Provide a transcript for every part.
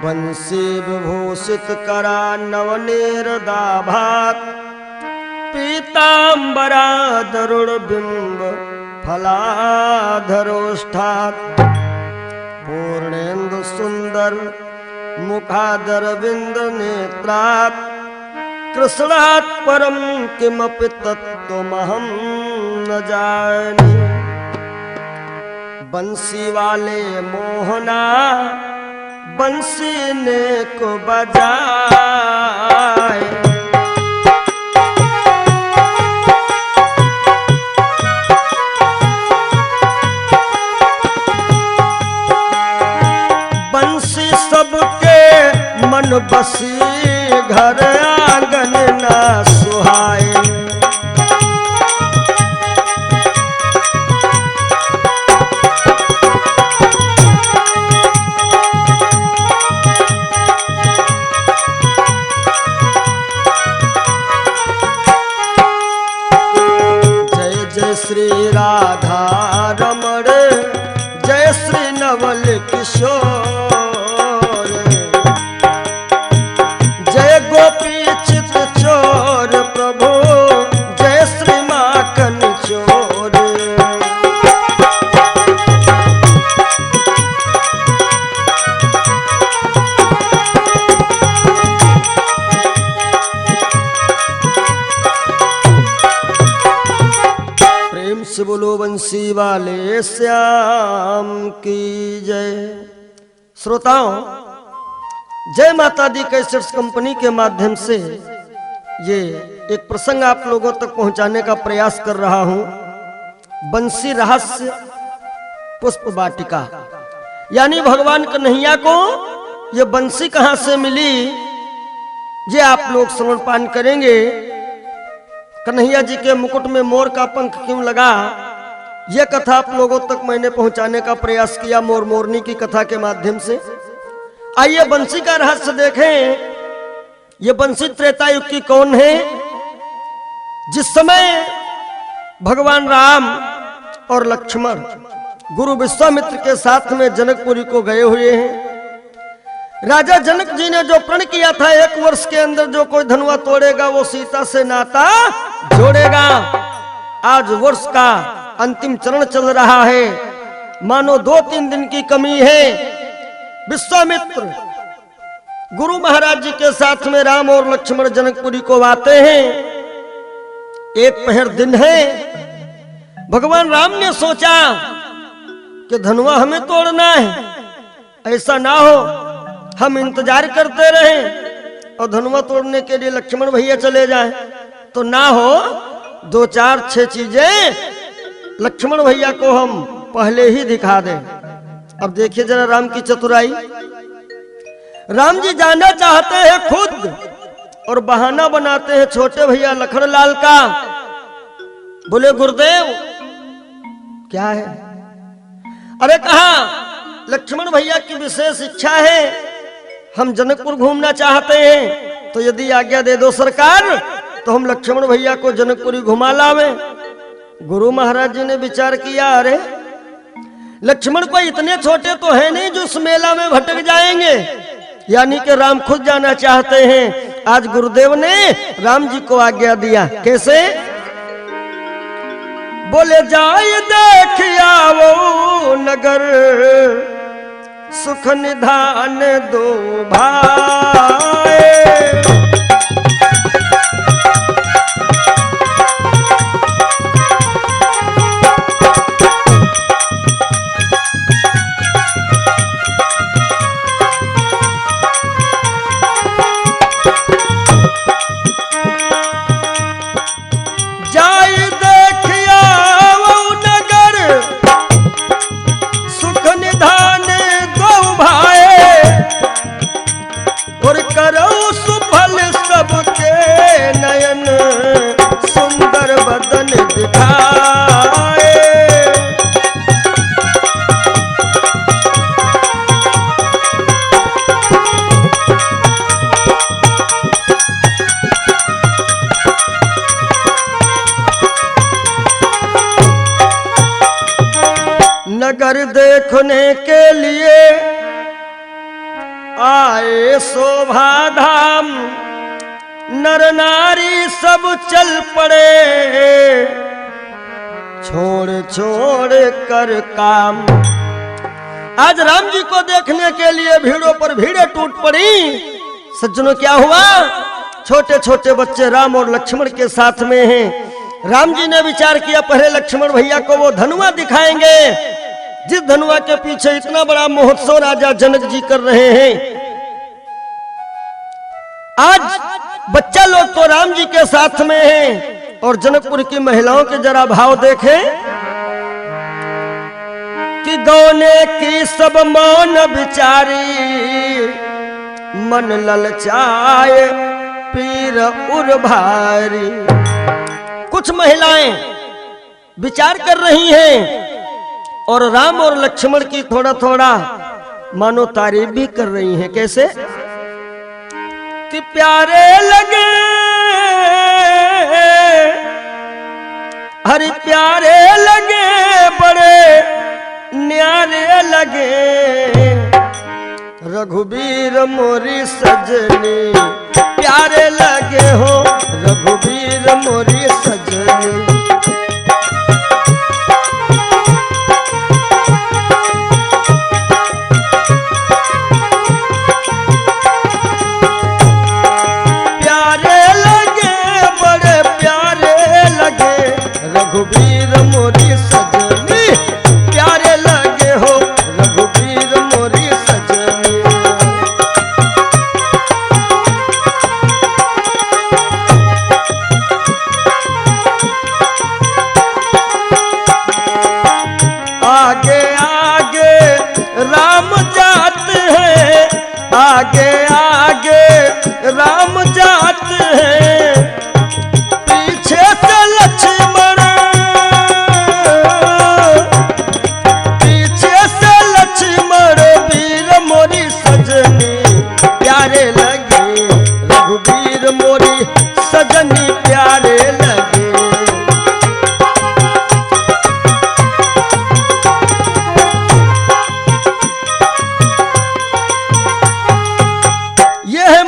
बंसी विभूषित करा नवनीरदाभात पीतांबरा दरुण बिंब फलाधरोष्ठात् पूर्णेन्दु सुंदर मुखादरविंद नेत्रात् कृष्णात् परम किमपि तत्त्वमहं न जाने। बंसी वाले मोहना बंसी ने को बजाए, बंसी सबके मन बसी घर आंगन ना सुहाए। श्री राधा रमण जय श्री नवल किशोर, जय गोपी चित चोर प्रभु जय श्री माखन चोर। से बोलो बंसी वाले श्याम की जय। श्रोताओं, जय माता दी कैसेट्स कंपनी के माध्यम से ये एक प्रसंग आप लोगों तक पहुंचाने का प्रयास कर रहा हूं। बंसी रहस्य पुष्प वाटिका, यानी भगवान कन्हैया को ये बंसी कहां से मिली, ये आप लोग श्रवण पान करेंगे। कन्हैया जी के मुकुट में मोर का पंख क्यों लगा, यह कथा आप लोगों तक मैंने पहुंचाने का प्रयास किया मोर मोरनी की कथा के माध्यम से। आइए बंसी का रहस्य देखें। यह बंसी त्रेता युग की कौन है? जिस समय भगवान राम और लक्ष्मण गुरु विश्वामित्र के साथ में जनकपुरी को गए हुए हैं। राजा जनक जी ने जो प्रण किया था 1 वर्ष के अंदर जो कोई धनुआ तोड़ेगा वो सीता से नाता जोड़ेगा। आज वर्ष का अंतिम चरण चल रहा है, मानो 2-3 दिन की कमी है। विश्वामित्र गुरु महाराज जी के साथ में राम और लक्ष्मण जनकपुरी को आते हैं। एक पहर दिन है। भगवान राम ने सोचा कि धनुआ हमें तोड़ना है, ऐसा ना हो हम इंतजार करते रहें और धनुआ तोड़ने के लिए लक्ष्मण भैया चले जाएं, तो ना हो 2-4-6 चीजें लक्ष्मण भैया को हम पहले ही दिखा दें। अब देखिए जरा राम की चतुराई। राम जी जाना चाहते हैं खुद और बहाना बनाते हैं छोटे भैया लखनलाल का। बोले गुरुदेव क्या है? अरे कहा लक्ष्मण भैया की विशेष इच्छा है, हम जनकपुर घूमना चाहते हैं, तो यदि आज्ञा दे दो सरकार तो हम लक्ष्मण भैया को जनकपुरी घुमा लावें। गुरु महाराज जी ने विचार किया, अरे लक्ष्मण को इतने छोटे तो है नहीं जो उस मेला में भटक जाएंगे, यानी कि राम खुद जाना चाहते हैं। आज गुरुदेव ने राम जी को आज्ञा दिया। कैसे? बोले जाए देखिया वो नगर सुख निधान दो भाई, जाए देखिया वो नगर सुख निधान दो भाई, और आए शोभा धाम, नर नारी सब चल पड़े, छोड़ छोड़ कर काम। आज राम जी को देखने के लिए भीड़ों पर भीड़ें टूट पड़ी। सज्जनों, क्या हुआ? छोटे छोटे बच्चे राम और लक्ष्मण के साथ में हैं। राम जी ने विचार किया पहले लक्ष्मण भैया को वो धनुआ दिखाएंगे, जिस धनुआ के पीछे इतना बड़ा महोत्सव राजा जनक जी कर रहे हैं। आज बच्चा लोग तो राम जी के साथ में हैं और जनकपुर की महिलाओं के जरा भाव देखें कि गौने की सब मौन बिचारी, मन ललचाए पीर उर भारी। कुछ महिलाएं विचार कर रही हैं और राम और लक्ष्मण की थोड़ा थोड़ा मानो तारीफ भी कर रही हैं। कैसे? कि प्यारे लगे, हरि प्यारे लगे, बड़े न्यारे लगे, रघुबीर मोरी सजनी, प्यारे लगे हो रघुबीर मोरी सजनी। प्यारे लगे, बड़े प्यारे लगे, रघुबीर मोरी सजनी, प्यारे लगे हो रघुबीर मोरी सजनी। आगे आगे राम जाते हैं, आगे आगे राम जाते हैं, पीछे से लक्ष्मण, पीछे से लक्ष्मण, वीर मोरी सजनी, प्यारे लगे रघुबीर मोरी सजनी, प्यारे लगे।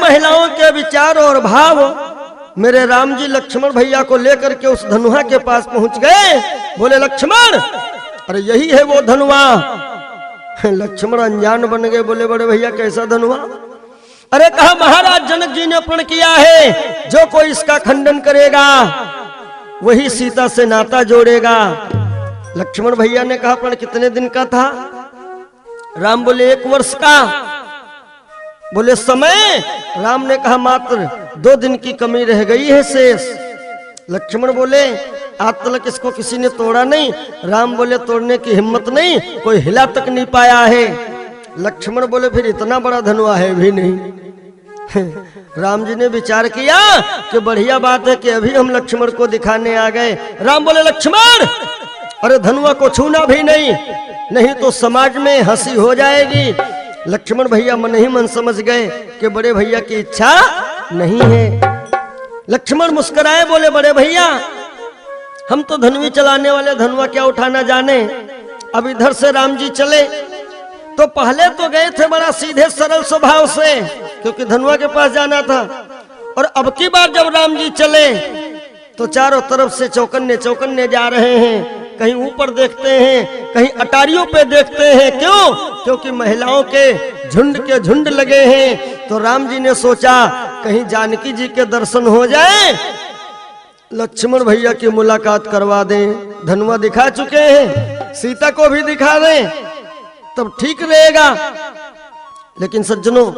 महिलाओं के विचार और भाव। मेरे राम जी लक्ष्मण भैया को लेकर के उस धनुआ के पास पहुंच गए। बोले लक्ष्मण, अरे यही है वो धनुआ। लक्ष्मण अनजान बन गए। बोले बड़े भैया कैसा धनुआ? अरे कहा महाराज जनक जी ने प्रण किया है, जो कोई इसका खंडन करेगा वही सीता से नाता जोड़ेगा। लक्ष्मण भैया ने कहा प्रण कितने दिन का था? राम बोले 1 वर्ष का। बोले समय? राम ने कहा मात्र 2 दिन की कमी रह गई है शेष। लक्ष्मण बोले आज तक इसको किसी ने तोड़ा नहीं। राम बोले तोड़ने की हिम्मत नहीं, कोई हिला तक नहीं पाया है। लक्ष्मण बोले फिर इतना बड़ा धनुआ है भी नहीं। राम जी ने विचार किया कि बढ़िया बात है कि अभी हम लक्ष्मण को दिखाने आ गए। राम बोले लक्ष्मण, अरे धनुआ को छूना भी नहीं, नहीं तो समाज में हंसी हो जाएगी। लक्ष्मण भैया मन ही मन समझ गए कि बड़े भैया की इच्छा नहीं है। लक्ष्मण मुस्कुराए, बोले बड़े भैया हम तो धनुवी चलाने वाले, धनुआ क्या उठाना जाने। अब इधर से राम जी चले तो पहले तो गए थे बड़ा सीधे सरल स्वभाव से, क्योंकि धनुआ के पास जाना था। और अब की बार जब राम जी चले तो चारों तरफ से चौकन्ने चौकन्ने जा रहे हैं। कहीं ऊपर देखते हैं, कहीं अटारियों पे देखते हैं। क्यों? क्योंकि महिलाओं के झुंड लगे हैं। तो राम जी ने सोचा कहीं जानकी जी के दर्शन हो जाए, लक्ष्मण भैया की मुलाकात करवा दें। धनुआ दिखा चुके हैं, सीता को भी दिखा दें, तब ठीक रहेगा। लेकिन सज्जनों,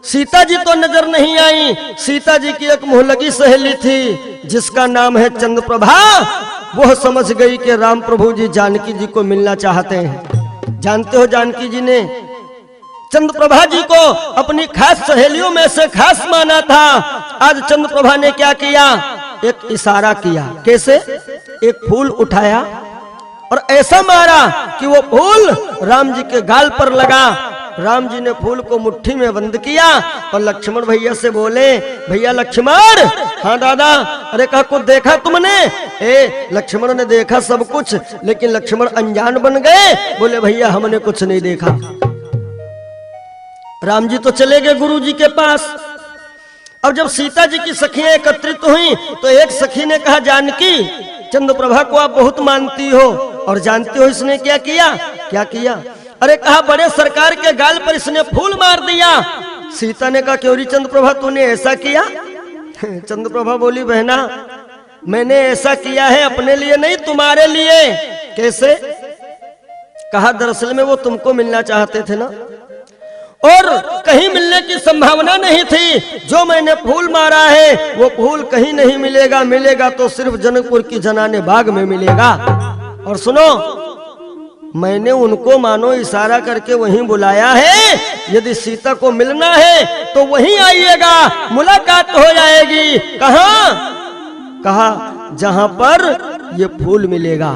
सीता जी तो नजर नहीं आई। सीता जी की एक मुहलगी सहेली थी जिसका नाम है चंद्रप्रभा। वह समझ गई कि राम प्रभु जी जानकी जी को मिलना चाहते हैं। जानते हो जानकी जी ने चंद्रप्रभा जी को अपनी खास सहेलियों में से खास माना था। आज चंद्रप्रभा ने क्या किया? एक इशारा किया। कैसे? एक फूल उठाया और ऐसा मारा कि वो फूल राम जी के गाल पर लगा। राम जी ने फूल को मुट्ठी में बंद किया और लक्ष्मण भैया से बोले, भैया लक्ष्मण। हाँ दादा। अरे कहा कुछ देखा तुमने? लक्ष्मण ने देखा सब कुछ, लेकिन लक्ष्मण अनजान बन गए। बोले भैया हमने कुछ नहीं देखा। राम जी तो चले गए गुरु जी के पास। अब जब सीता जी की सखियां एकत्रित हुई तो एक सखी ने कहा, जानकी, चंद्रप्रभा को आप बहुत मानती हो और जानती हो इसने क्या किया? क्या किया? अरे कहा, बड़े सरकार के गाल पर इसने फूल मार दिया। सीता ने कहा, क्यों चंद्रप्रभा तूने ऐसा किया? चंद्रप्रभा बोली, बहना मैंने ऐसा किया है अपने लिए नहीं, तुम्हारे लिए। कैसे? कहा, दरअसल में वो तुमको मिलना चाहते थे ना, और कहीं मिलने की संभावना नहीं थी। जो मैंने फूल मारा है वो फूल कहीं नहीं मिलेगा, मिलेगा तो सिर्फ जनकपुर की जनाने बाग में मिलेगा। और सुनो, मैंने उनको मानो इशारा करके वहीं बुलाया है। यदि सीता को मिलना है तो वहीं आइएगा, मुलाकात हो जाएगी। कहाँ? कहा, जहां पर ये फूल मिलेगा।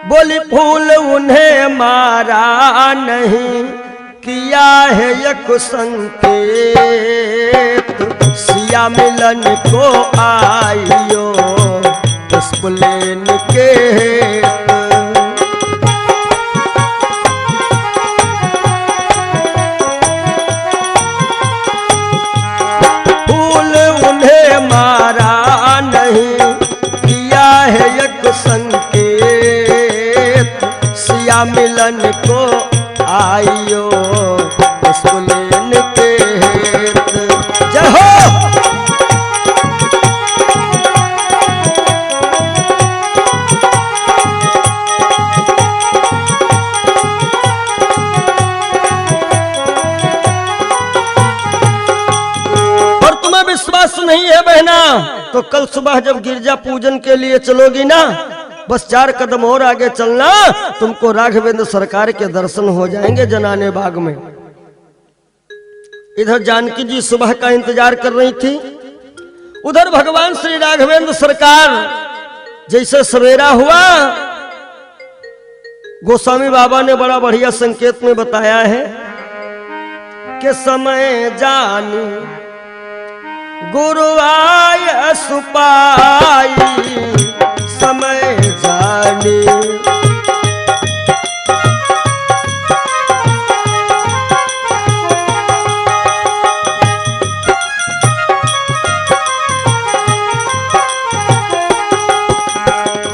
बोली, फूल उन्हें मारा नहीं, किया है एक संकेत, सिया मिलन को आइयो पुष्प लेन के। फूल उन्हें मारा नहीं, किया है एक संकेत, सिया मिलन को आइयो उसको लेन के हेत। जय हो। और तुम्हें विश्वास नहीं है बहना तो कल सुबह जब गिरजा पूजन के लिए चलोगी ना, बस 4 कदम और आगे चलना, तुमको राघवेंद्र सरकार के दर्शन हो जाएंगे जनाने बाग में। इधर जानकी जी सुबह का इंतजार कर रही थी, उधर भगवान श्री राघवेंद्र सरकार। जैसे सवेरा हुआ, गोस्वामी बाबा ने बड़ा बढ़िया संकेत में बताया है कि समय जानी गुरु आय सुपाई, समय जाने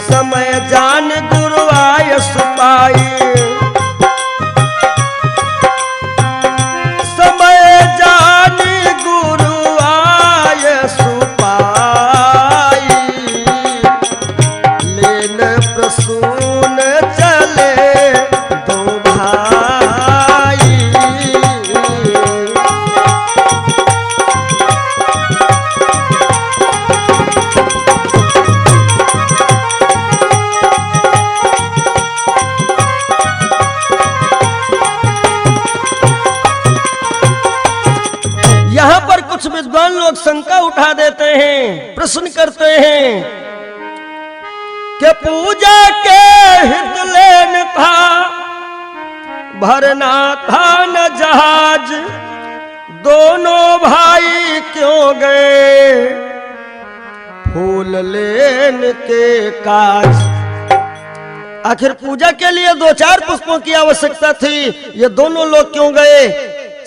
समय जान गुरु आय सुपाई, समय जान गुरु आय सुपाई, लेन प्रसून चले दो भाई। यहाँ पर कुछ विद्वान लोग शंका उठा देते हैं, प्रश्न करते हैं कि पूजा के हित लेन था, भरना था न जहाज, दोनों भाई क्यों गए फूल लेन के काज। आखिर पूजा के लिए 2-4 पुष्पों की आवश्यकता थी, ये दोनों लोग क्यों गए?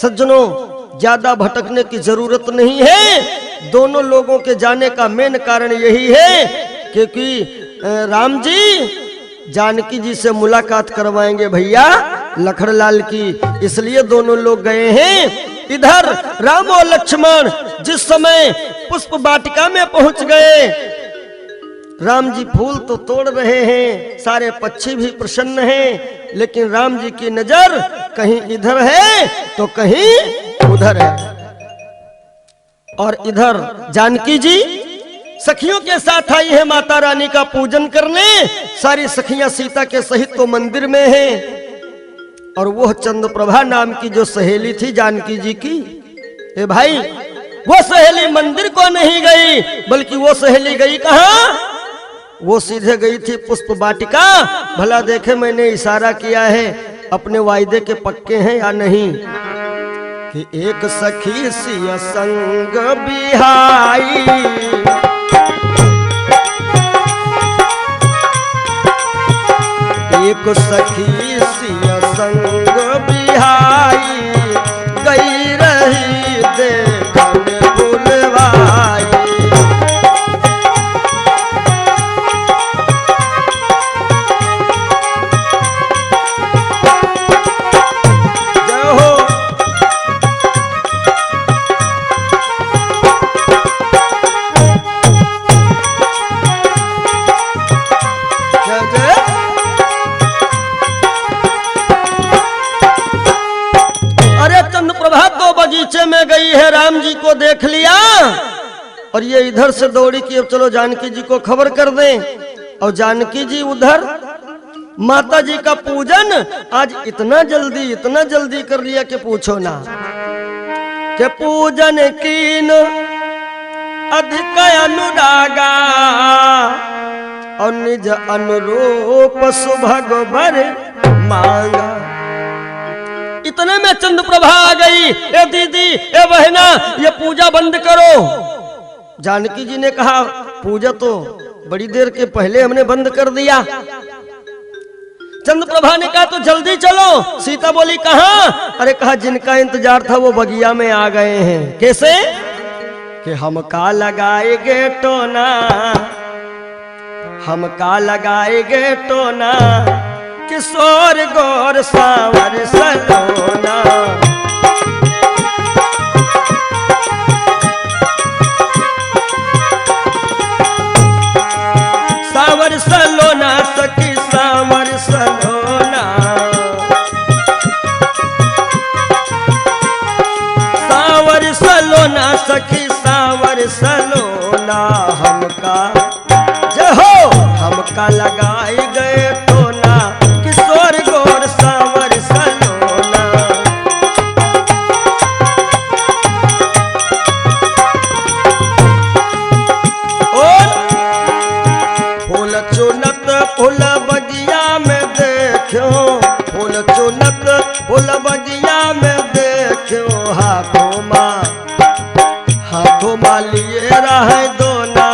सज्जनों, ज्यादा भटकने की जरूरत नहीं है। दोनों लोगों के जाने का मेन कारण यही है क्योंकि राम जी जानकी जी से मुलाकात करवाएंगे भैया लखड़लाल की, इसलिए दोनों लोग गए हैं। इधर राम और लक्ष्मण जिस समय पुष्प वाटिका में पहुंच गए, राम जी फूल तो तोड़ रहे हैं, सारे पक्षी भी प्रसन्न हैं, लेकिन राम जी की नजर कहीं इधर है तो कहीं उधर है। और इधर जानकी जी सखियों के साथ आई है माता रानी का पूजन करने। सारी सखियां सीता के सहित तो मंदिर में हैं, और वो चंद्रप्रभा नाम की जो सहेली थी जानकी जी की, ए भाई, वो सहेली मंदिर को नहीं गई, बल्कि वो सहेली गई कहां? वो सीधे गई थी पुष्प वाटिका। भला देखे मैंने इशारा किया है, अपने वायदे के पक्के हैं या नहीं? कि एक सखी सिया संग बिहाई, एक सखी सिया संग बिहाई, चंद्रप्रभा तो बगीचे में गई है, राम जी को देख लिया और ये इधर से दौड़ी कि अब चलो जानकी जी को खबर कर दें। और जानकी जी उधर माता जी का पूजन आज इतना जल्दी कर लिया कि पूछो ना। के पूजन कीन अधिक अनुरागा और निज अनुरूप सुभग भर मांगा। इतने में चंद्रप्रभा आ गई, ए दीदी ए बहना ये पूजा बंद करो। जानकी जी ने कहा पूजा तो बड़ी देर के पहले हमने बंद कर दिया। चंद्रप्रभा ने कहा तो जल्दी चलो। सीता बोली कहाँ? अरे कहा जिनका इंतजार था वो बगिया में आ गए हैं। कैसे? कि हमका लगाएगे टोना, हमका लगाएगे टोना, किशोर गौर सावर सलोना। सावर सलोना सखी सावर सलोना, सावर सलोना सखी सावर सलोना। हमका जहो हमका लगाई गए टोना, किशोर गौर सावर सलोना। और फूल चुनत फूल बगिया में देखो, फूल चुनत फूल बगिया में देखो, हाथों माँ लिए रहे दोना,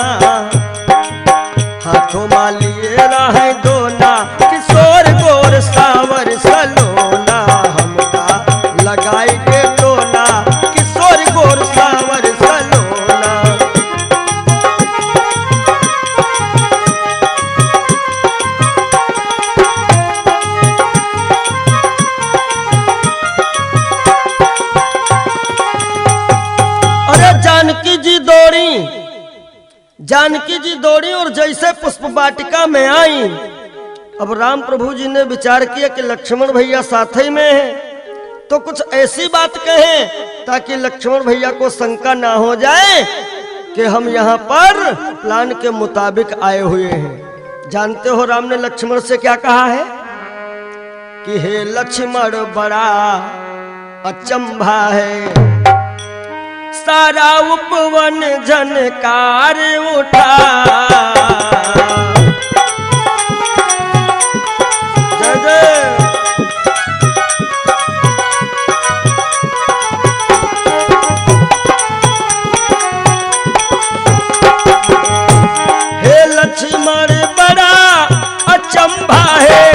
हाथों माँ लिए रहे दोना, किशोर गौर सावर सलोना। हमका लगाई के टोना, किशोर गौर सावर सलोना। जानकी जी दौड़ी और जैसे पुष्प वाटिका में आई। अब राम प्रभु जी ने विचार किया कि लक्ष्मण भैया साथ ही में है, तो कुछ ऐसी बात कहें ताकि लक्ष्मण भैया को शंका ना हो जाए कि हम यहाँ पर प्लान के मुताबिक आए हुए हैं। जानते हो राम ने लक्ष्मण से क्या कहा है कि हे लक्ष्मण बड़ा अचंभा है, सारा उपवन झनकार उठा। जय जय। हे लक्ष्मण बड़ा अचंभा है,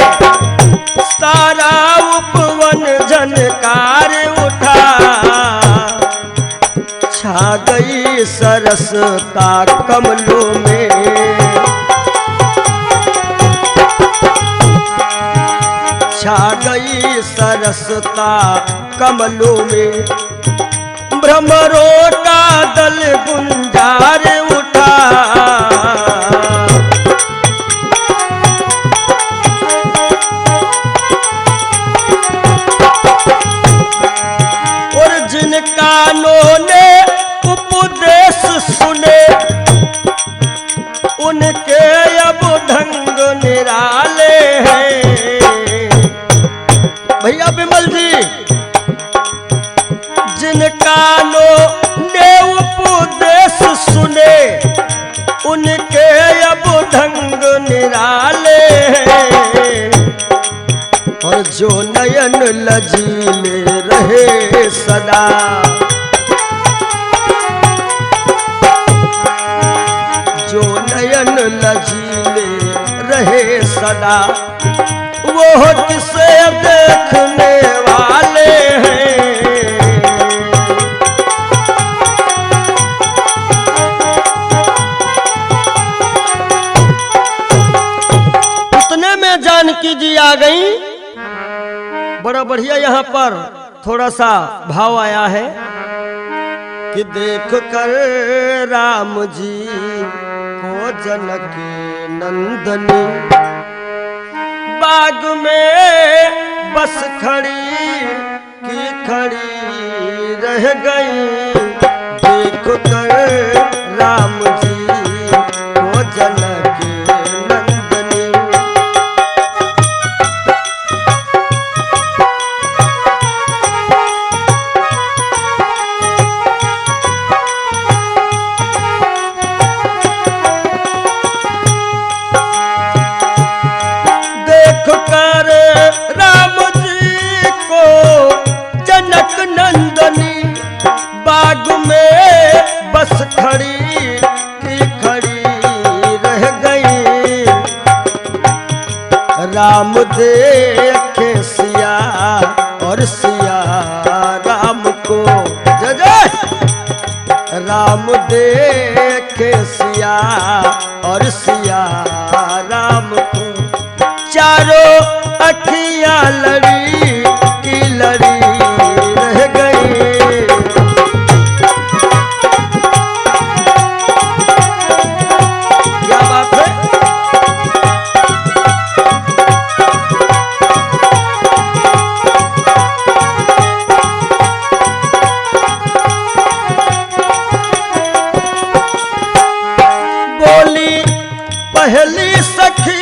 सारा उपवन झनकार उठा। छा गई सरसता कमलों में, छा गई सरसता कमलों में, भ्रमरों का दल गुंजार उठा। और जिन कानों ने उपदेश सुने, उनके अब ढंग निराले हैं। भैया विमल जी, जिन कानों ने उपदेश सुने, उनके अब ढंग निराले हैं। और जो नयन लजीले रहे सदा, जो नयन लजीले रहे सदा, वो किसे देखने वाले हैं। उतने में जानकी जी आ गई। बड़ा बढ़िया यहाँ पर थोड़ा सा भाव आया है कि देख कर राम जी को जनक नंदनी, बाग में बस खड़ी की खड़ी रह गई देख कर राम जी को जनक नंदनी। देख कर राम जी को जनक नंदनी बाग में बस खड़ी की खड़ी रह गई। राम देखे सिया और सिया राम को जय जय। राम देखे सिया और सिया राम को चारों अखियां लड़ी की लड़ी रह गई। क्या बात है। बोली पहली सखी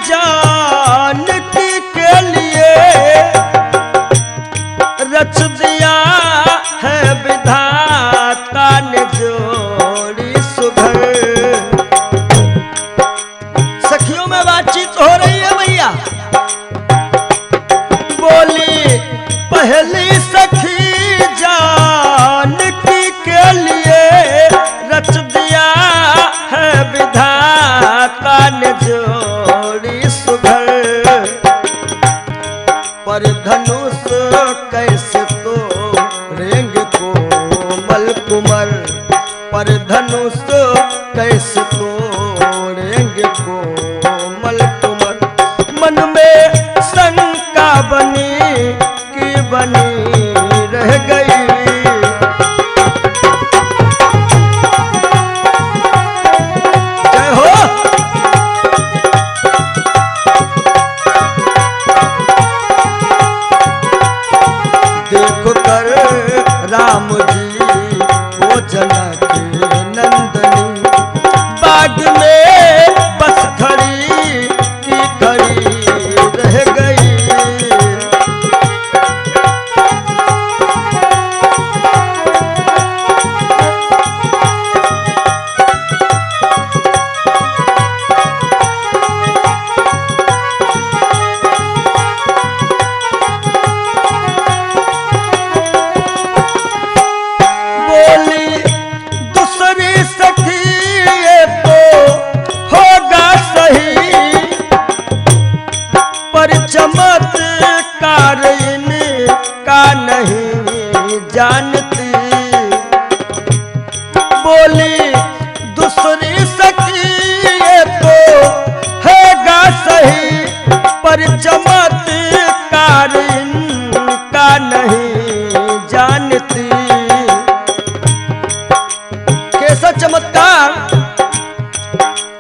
जानकी के लिए रच दिया है विधाता ने जोड़ी सुघर। सखियों में बातचीत हो रही है भैया। बोली पहली सखी जानकी के लिए रच दिया है विधाता ने जोड़ी सुघर। पर धनुष कैसे तो रेंग कोमल कुमर। पर धनुष कैसे तो रेंग कोमल कुमर। मन में शंका बनी कि बनी रह गई। देख कर राम जी को जनक नंदनी बाग में बस खड़ी की खड़ी रह गई। दूसरी सखी ये तो होगा सही पर चमत्कार इनका नहीं जानती। बोली दूसरी सखी ये तो होगा सही पर चमत्कार इनका नहीं जानती। कैसा चमत्कार।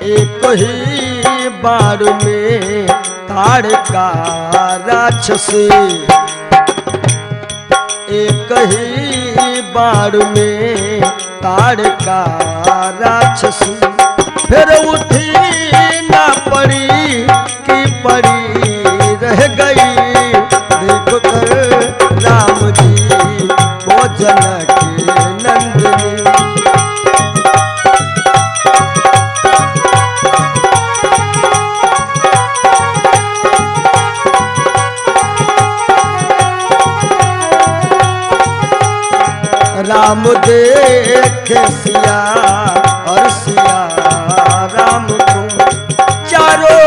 एक ही बार में ताड़का राक्षसी। एक ही बार में ताड़का राक्षसी। फिर उठी ना पड़ी कि पड़ी रह गई। देख कर राम जी को जनक नंदनी। राम देखे सिया और सिया राम को चारों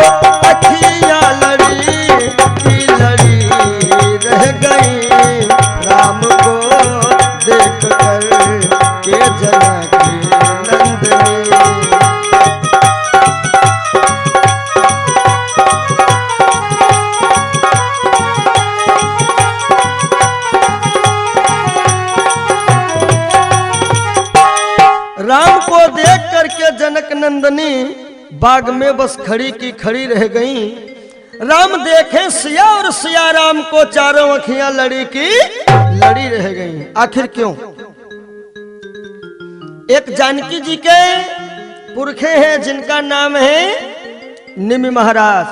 अखियां लड़ी की लड़ी रह गई। राम को देख कर के जनक नंदनी। राम को देख करके जनक नंदनी बाग में बस खड़ी की खड़ी रह गईं। राम देखे सिया और सिया राम को चारों अखियां लड़ी की लड़ी रह गई। आखिर क्यों? एक जानकी जी के पुरखे हैं जिनका नाम है निमि महाराज।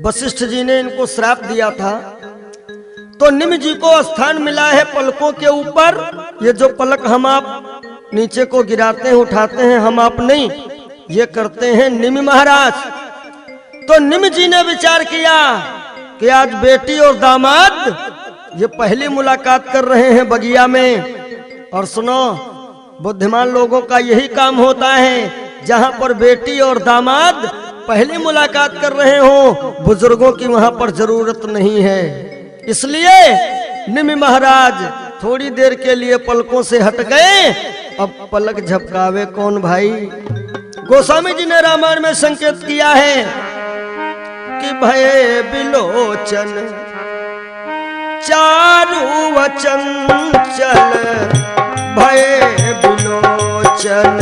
वशिष्ठ जी ने इनको श्राप दिया था, तो निमि जी को स्थान मिला है पलकों के ऊपर। ये जो पलक हम आप नीचे को गिराते हैं, उठाते हैं, हम आप नहीं, ये करते हैं निमि महाराज। तो निमि जी ने विचार किया कि आज बेटी और दामाद ये पहली मुलाकात कर रहे हैं बगिया में। और सुनो, बुद्धिमान लोगों का यही काम होता है, जहां पर बेटी और दामाद पहली मुलाकात कर रहे हो, बुजुर्गों की वहां पर जरूरत नहीं है। इसलिए निमि महाराज थोड़ी देर के लिए पलकों से हट गए। अब पलक झपकावे कौन भाई? गोस्वामी जी ने रामायण में संकेत किया है कि भय बिलोचन चारु वचन चल, भय बिलोचन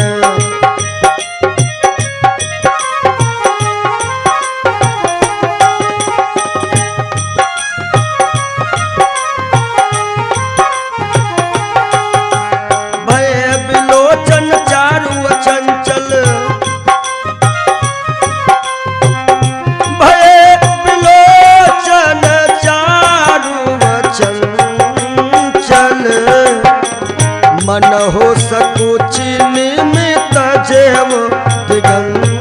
मन हो सकुच निमित जेव दिगंचल।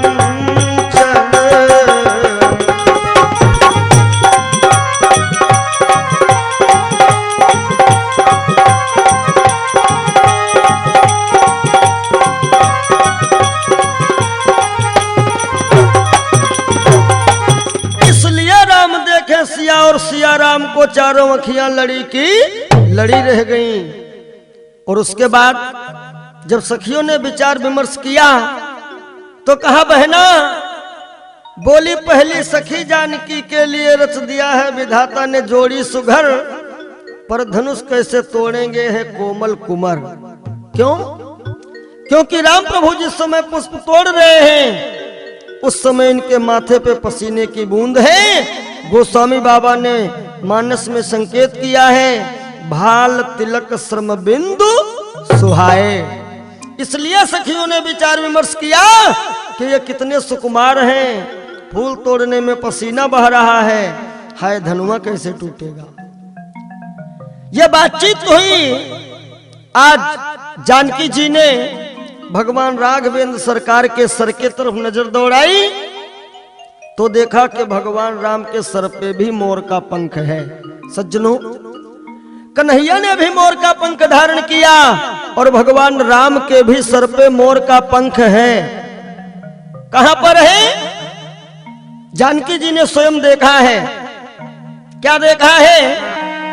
इसलिए राम देखे सिया और सिया राम को चारों अखियां लड़ी की लड़ी रह गईं। और उसके बाद जब सखियों ने विचार विमर्श किया तो कहा, बहना बोली पहली सखी जानकी के लिए रच दिया है विधाता ने जोड़ी सुघर, पर धनुष कैसे तोड़ेंगे है कोमल कुमर। क्यों? क्योंकि राम प्रभु जिस समय पुष्प तोड़ रहे हैं उस समय इनके माथे पे पसीने की बूंद है। गोस्वामी बाबा ने मानस में संकेत किया है, भाल तिलक श्रम बिंदु सुहाए। इसलिए सखियों ने विचार विमर्श किया कि ये कितने सुकुमार हैं, फूल तोड़ने में पसीना बह रहा है, हाय धनुआ कैसे टूटेगा। ये बातचीत हुई। आज जानकी जी ने भगवान राघवेंद्र सरकार के सर के तरफ नजर दौड़ाई तो देखा कि भगवान राम के सर पे भी मोर का पंख है। सज्जनों, कन्हैया ने भी मोर का पंख धारण किया और भगवान राम के भी सर पे मोर का पंख है। कहां पर है? जानकी जी ने स्वयं देखा है। क्या देखा है?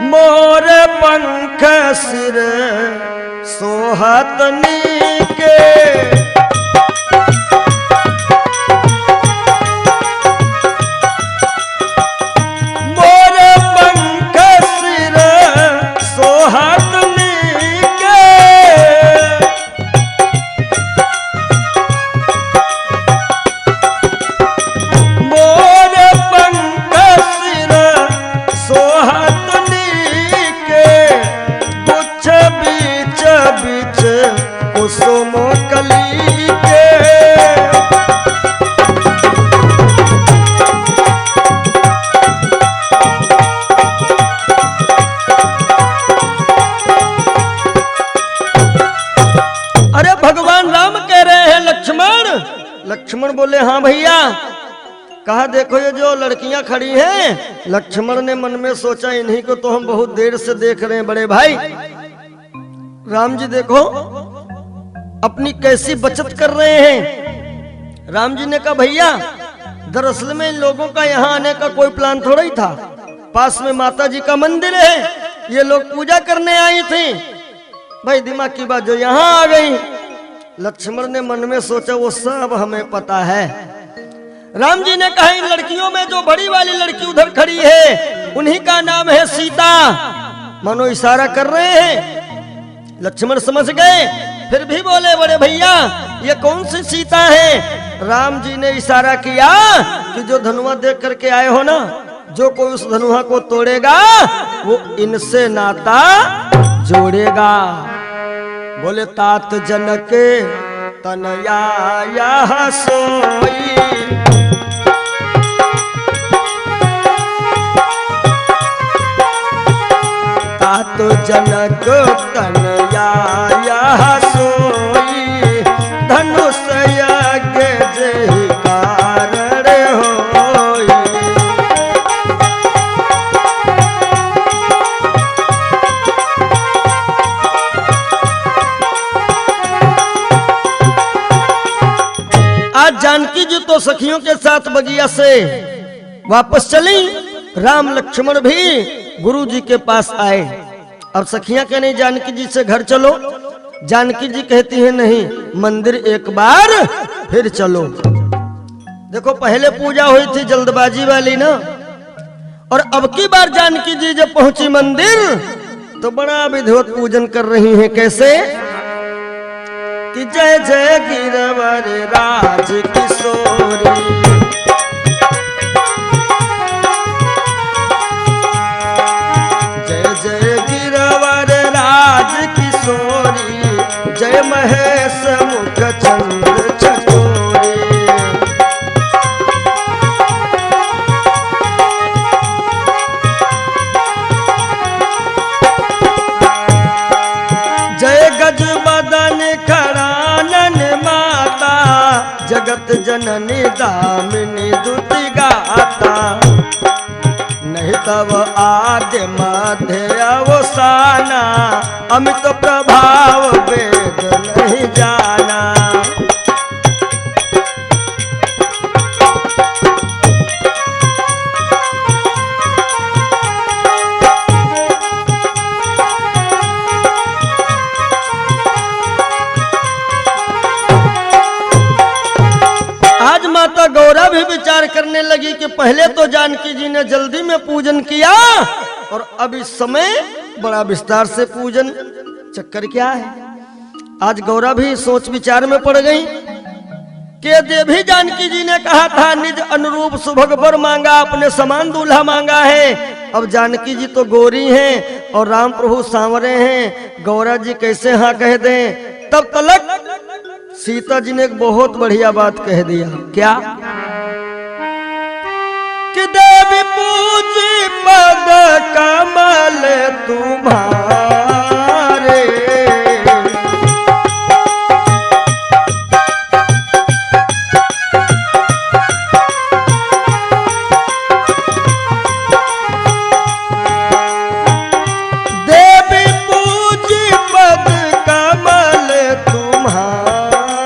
मोर पंख सिर सोहतनी के, लक्ष्मण बोले हाँ भैया। कहा देखो ये जो लड़कियां खड़ी हैं, लक्ष्मण ने मन में सोचा इन्हीं को तो हम बहुत देर से देख रहे हैं बड़े भाई। राम जी देखो अपनी कैसी बचत कर रहे हैं। राम जी ने कहा भैया दरअसल में इन लोगों का यहाँ आने का कोई प्लान थोड़ा ही था, पास में माता जी का मंदिर है, ये लोग पूजा करने आई थी। भाई दिमाग की बात जो यहाँ आ गई। लक्ष्मण ने मन में सोचा वो सब हमें पता है। राम जी ने कहा इन लड़कियों में जो बड़ी वाली लड़की उधर खड़ी है उन्हीं का नाम है सीता। मानो इशारा कर रहे हैं। लक्ष्मण समझ गए, फिर भी बोले बड़े भैया ये कौन सी सीता है। राम जी ने इशारा किया कि जो धनुआ देख करके आए हो ना जो कोई उस धनुहा को तोड़ेगा वो इनसे नाता जोड़ेगा। बोले तात जनक तनया यह सोई, तात जनक तनया यह सोई, धनुष यज्ञ जहि कारण होई। आज जानकी जी तो सखियों के साथ बगिया से वापस चली, राम लक्ष्मण भी गुरु जी के पास आए। अब सखियां कहने जानकी जी से घर चलो, जानकी जी कहती है नहीं मंदिर एक बार फिर चलो। देखो पहले पूजा हुई थी जल्दबाजी वाली ना, और अब की बार जानकी जी जब पहुंची मंदिर तो बड़ा विधिवत पूजन कर रही हैं। कैसे कि जय जय गिरवर राज किशोरी, जय जय गिरवर राज किशोरी, जय महेश मुख चंद्र चकोरी। जय गज बदन खड़ानन माता, जगत जननी दामिनी दुति गाता। नहीं तब आद्य मध्य अवसाना, अमित प्रभाव वेद नहीं जाना। आज माता गौरा भी विचार करने लगी कि पहले तो जानकी जी ने जल्दी में पूजन किया और अब इस समय बड़ा विस्तार से पूजन, चक्कर क्या है। आज गौरा भी सोच विचार में पड़ गई कि देवी जानकी जी ने कहा था निज अनुरूप सुभग वर मांगा, अपने समान दूल्हा मांगा है। अब जानकी जी तो गोरी हैं और राम प्रभु सांवरे हैं, गौरा जी कैसे हाँ कह दें। तब तलक सीता जी ने एक बहुत बढ़िया बात कह दिया। क्या कि देवी पूजी पद कमल तुम्हारे, देवी पूजी पद कमल तुम्हारे,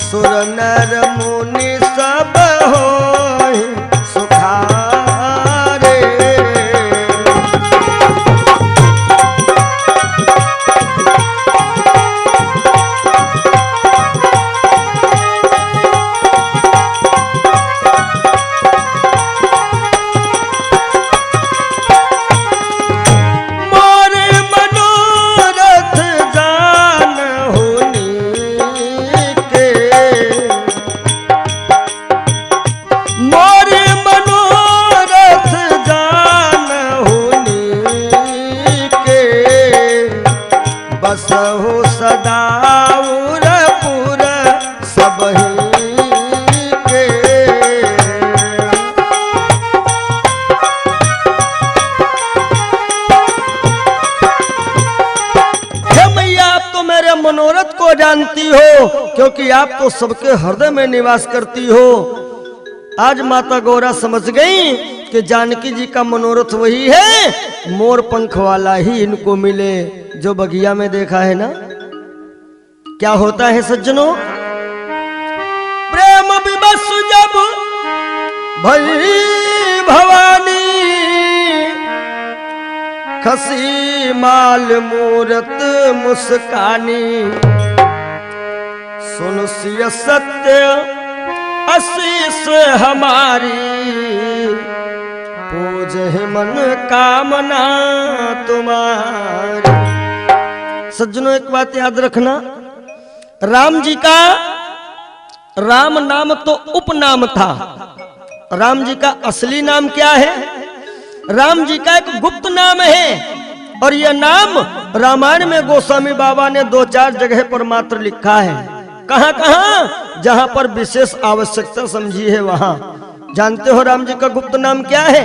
सुर नर मुनि सब होय सुखारे। मोरे मनोरथ जान होनी के, मोरे मनोरथ जान होनी के, बसहु सदा उरपुर सबही के। हे मैया आप तो मेरे मनोरथ को जानती हो, क्योंकि आप तो सबके हृदय में निवास करती हो। आज माता गौरा समझ गई कि जानकी जी का मनोरथ वही है, मोर पंख वाला ही इनको मिले जो बगिया में देखा है ना। क्या होता है सज्जनों, प्रेम विवश जब भई भवानी, खसी माल मूरत मुस्कानी, सुन सिय सत्य आशीष हमारी, पूज मन कामना तुम्हारी। सज्जनों एक बात याद रखना, राम जी का राम नाम तो उपनाम था, राम जी का असली नाम क्या है? राम जी का एक गुप्त नाम है और यह नाम रामायण में गोस्वामी बाबा ने 2-4 जगह पर मात्र लिखा है। कहां कहां? जहां पर विशेष आवश्यकता समझी है वहां। जानते हो राम जी का गुप्त नाम क्या है?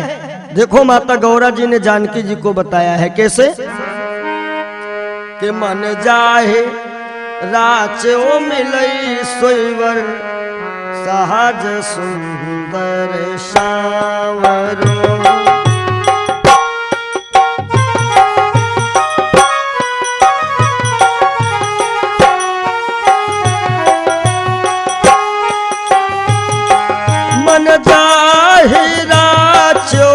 देखो माता गौरा जी ने जानकी जी को बताया है। कैसे? कि मन जाहे राचो मिलई सोईवर सहज सुंदर सावरो। मन जाहे राचो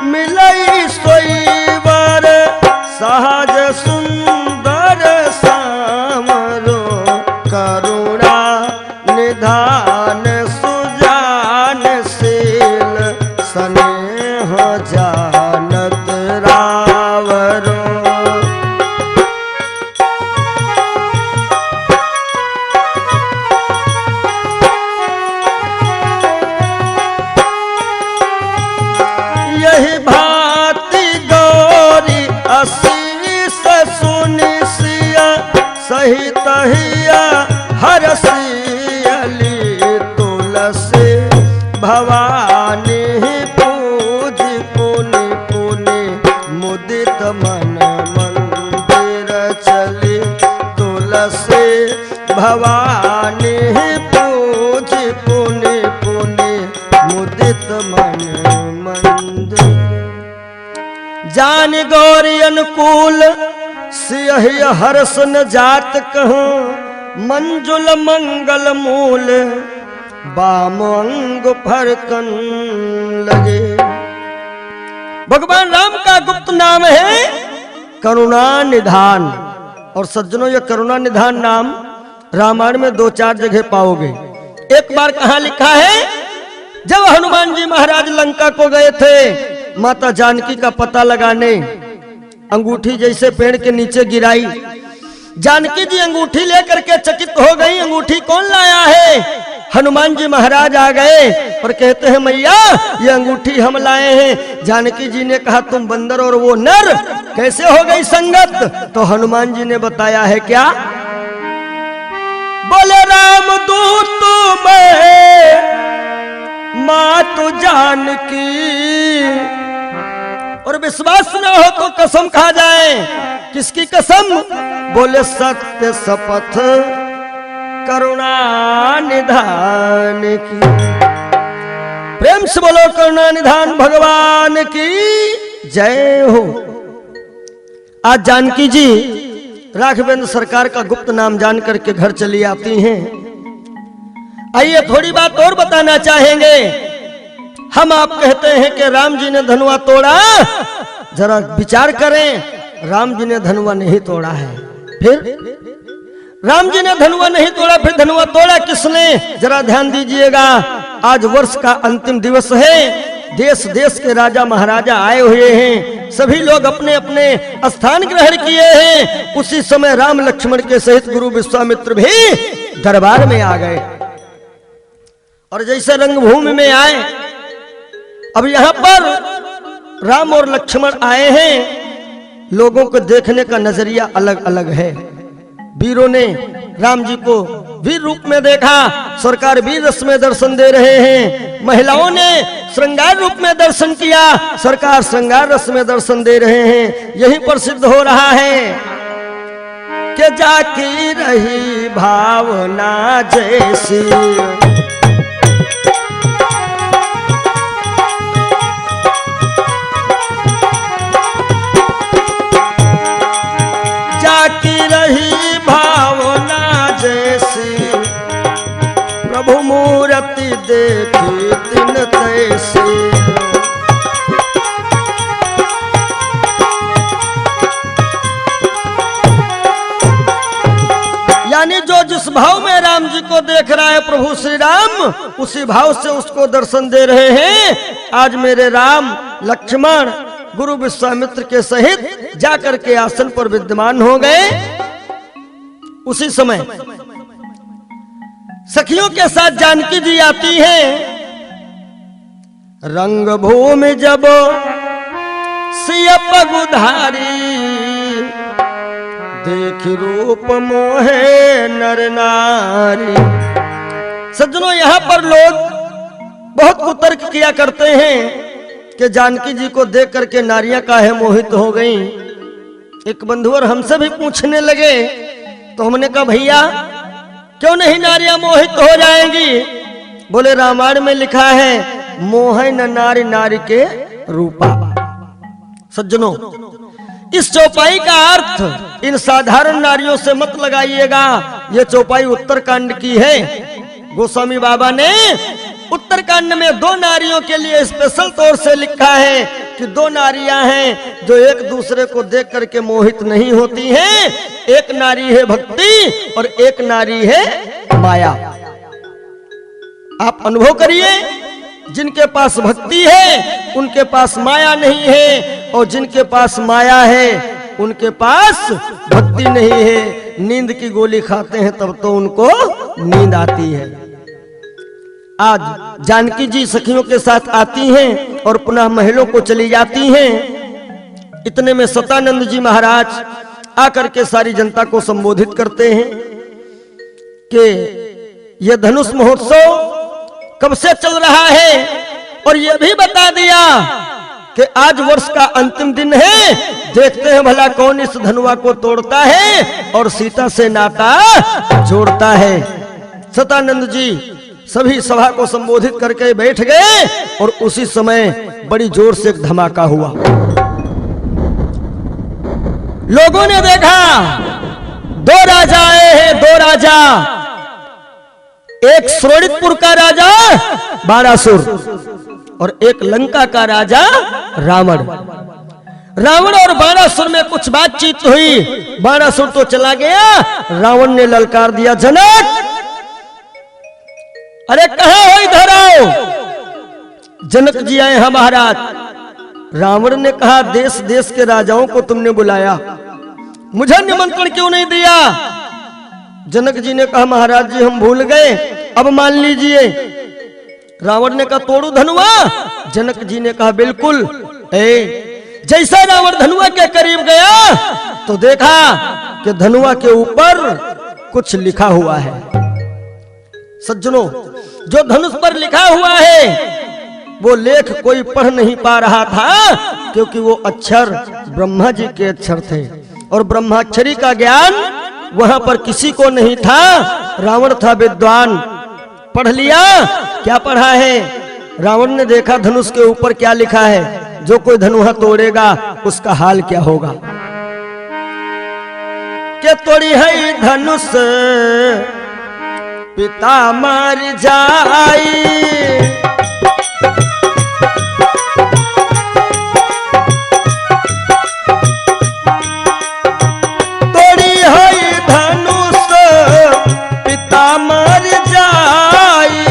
मिलई सोईवर सहज सुंदर सावरो। करुणा निधान सुजान शील स्नेह जानत रावरो। यही भांति गौरी असीस सुनि सिया सहित हिया हरसियली तुलसी भवानी पूज पुनि पुनि मुदित मन मंदिर चली। तुलसी भवानी पूज पुनि पुनि मुदित मन मंदिर। जान गौरी अनुकूल सियहि हर्ष न जात कहूं। मंजुल मंगल मूल बाम अंग फरकन लगे। भगवान राम का गुप्त नाम है करुणा निधान। और सज्जनों यह करुणा निधान नाम रामायण में 2-4 जगह पाओगे। एक बार कहां लिखा है? जब हनुमान जी महाराज लंका को गए थे माता जानकी का पता लगाने, अंगूठी जैसे पेड़ के नीचे गिराई। जानकी जी अंगूठी लेकर के चकित हो गई। अंगूठी कौन लाया है? हनुमान जी महाराज आ गए और कहते हैं मैया ये अंगूठी हम लाए हैं। जानकी जी ने कहा तुम बंदर और वो नर कैसे हो गई संगत? तो हनुमान जी ने बताया है क्या? बोले राम दूत मैं मातु जानकी। और विश्वास न हो तो कसम खा जाए। किसकी कसम? बोले सत्य शपथ करुणा निधान की। प्रेम से बोलो करुणा निधान भगवान की जय हो। आज जानकी जी राघवेंद्र सरकार का गुप्त नाम जान करके घर चली आती हैं। आइए थोड़ी बात और बताना चाहेंगे। हम आप कहते हैं कि राम जी ने धनुआ तोड़ा, जरा विचार करें राम जी ने धनुआ नहीं तोड़ा है। फिर राम जी ने धनुआ नहीं तोड़ा, फिर धनुआ तोड़ा किसने? जरा ध्यान दीजिएगा। आज वर्ष का अंतिम दिवस है। देश देश के राजा महाराजा आए हुए हैं। सभी लोग अपने अपने स्थान ग्रहण किए हैं। उसी समय राम लक्ष्मण के सहित गुरु विश्वामित्र भी दरबार में आ गए। और जैसे रंगभूमि में आए, अब यहां पर राम और लक्ष्मण आए हैं। लोगों को देखने का नजरिया अलग अलग है। वीरों ने राम जी को वीर रूप में देखा, सरकार वीर रस में दर्शन दे रहे हैं। महिलाओं ने श्रृंगार रूप में दर्शन किया, सरकार श्रृंगार रस में दर्शन दे रहे हैं। यही पर सिद्ध हो रहा है कि जाकी रही भावना जैसी की रही भावना जैसी। प्रभु मूर्ति देखी तिन तैसी। यानी जो जिस भाव में राम जी को देख रहा है प्रभु श्री राम, उसी भाव से उसको दर्शन दे रहे हैं। आज मेरे राम लक्ष्मण गुरु विश्वामित्र के सहित जाकर के आसन पर विद्यमान हो गए। उसी समय सखियों के साथ जानकी जी आती हैं रंग भूमि जब सिय पगुधारी, देख रूप मोहे नर नारी। सज्जनों, यहाँ पर लोग बहुत कुतर्क किया करते हैं कि जानकी जी को देख करके नारियां काहे मोहित हो गईं। एक बंधुवर हमसे भी पूछने लगे, तो हमने कहा भैया क्यों नहीं नारियां मोहित हो जाएंगी? बोले रामायण में लिखा है मोह न नारी नारी के रूपा। सज्जनों, इस चौपाई का अर्थ इन साधारण नारियों से मत लगाइएगा। ये चौपाई उत्तरकांड की है। गोस्वामी बाबा ने उत्तरकांड में दो नारियों के लिए स्पेशल तौर से लिखा है कि दो नारियां हैं जो एक दूसरे को देख करके मोहित नहीं होती हैं। एक नारी है भक्ति और एक नारी है माया। आप अनुभव करिए, जिनके पास भक्ति है उनके पास माया नहीं है, और जिनके पास माया है उनके पास भक्ति नहीं है। नींद की गोली खाते हैं तब तो उनको नींद आती है। आज जानकी जी सखियों के साथ आती हैं और पुनः महलों को चली जाती हैं। इतने में सतानंद जी महाराज आकर के सारी जनता को संबोधित करते हैं कि यह धनुष महोत्सव कब से चल रहा है, और यह भी बता दिया कि आज वर्ष का अंतिम दिन है। देखते हैं भला कौन इस धनुआ को तोड़ता है और सीता से नाता जोड़ता है। सतानंद जी सभी सभा को संबोधित करके बैठ गए, और उसी समय बड़ी जोर से एक धमाका हुआ। लोगों ने देखा दो राजा आए हैं, दो राजा, एक श्रोणितपुर का राजा बाणासुर और एक लंका का राजा रावण। रावण और बाणासुर में कुछ बातचीत हुई। बाणासुर तो चला गया, रावण ने ललकार दिया, जनक अरे कहां हो, इधर आओ। जनक जी आए हैं महाराज। रावण ने कहा देश देश के राजाओं को तुमने बुलाया, मुझे निमंत्रण क्यों नहीं दिया? जनक जी ने कहा महाराज जी हम भूल गए, अब मान लीजिए। रावण ने कहा तोड़ू धनुआ? जनक जी ने कहा बिल्कुल। जैसा रावण धनुआ के करीब गया तो देखा कि धनुआ के ऊपर कुछ लिखा हुआ है। सज्जनों, जो धनुष पर लिखा हुआ है वो लेख कोई पढ़ नहीं पा रहा था, क्योंकि वो अक्षर ब्रह्मा जी के अक्षर थे, और ब्रह्माक्षरी का ज्ञान वहां पर किसी को नहीं था। रावण था विद्वान, पढ़ लिया। क्या पढ़ा है? रावण ने देखा धनुष के ऊपर क्या लिखा है, जो कोई धनुहा तोड़ेगा उसका हाल क्या होगा। क्या तोड़ी है धनुष पिता मर जाई, तोड़ी है धनुष पिता मर जाई।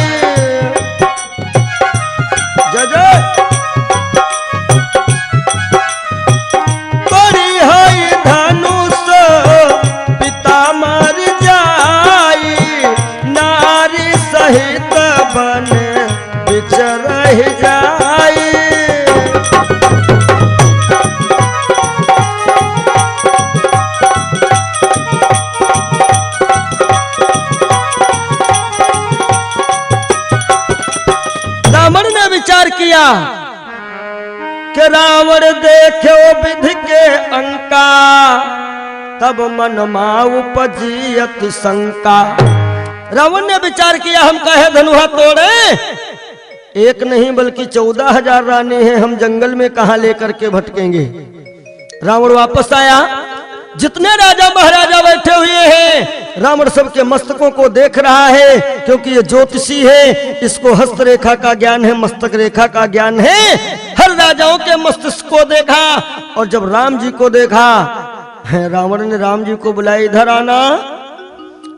जय जय। तोड़ी है धनुष पिता मर जाई, नारी सहित बन बिचर जाई। रावण ने विचार किया कि रावण देखे विधि के अंका, तब मन मां उपजी अति शंका। रावण ने विचार किया हम कहे धनुहा तोड़े, एक नहीं बल्कि 14,000 रानी हैं, हम जंगल में कहां लेकर के भटकेंगे। रावण वापस आया, जितने राजा महाराजा बैठे हुए हैं रावण सबके मस्तकों को देख रहा है, क्योंकि ये ज्योतिषी है, इसको हस्तरेखा का ज्ञान है, मस्तक रेखा का ज्ञान है। हर राजाओं के मस्तिष्क को देखा, और जब राम जी को देखा, रावण ने राम जी को बुलाया, इधर आना।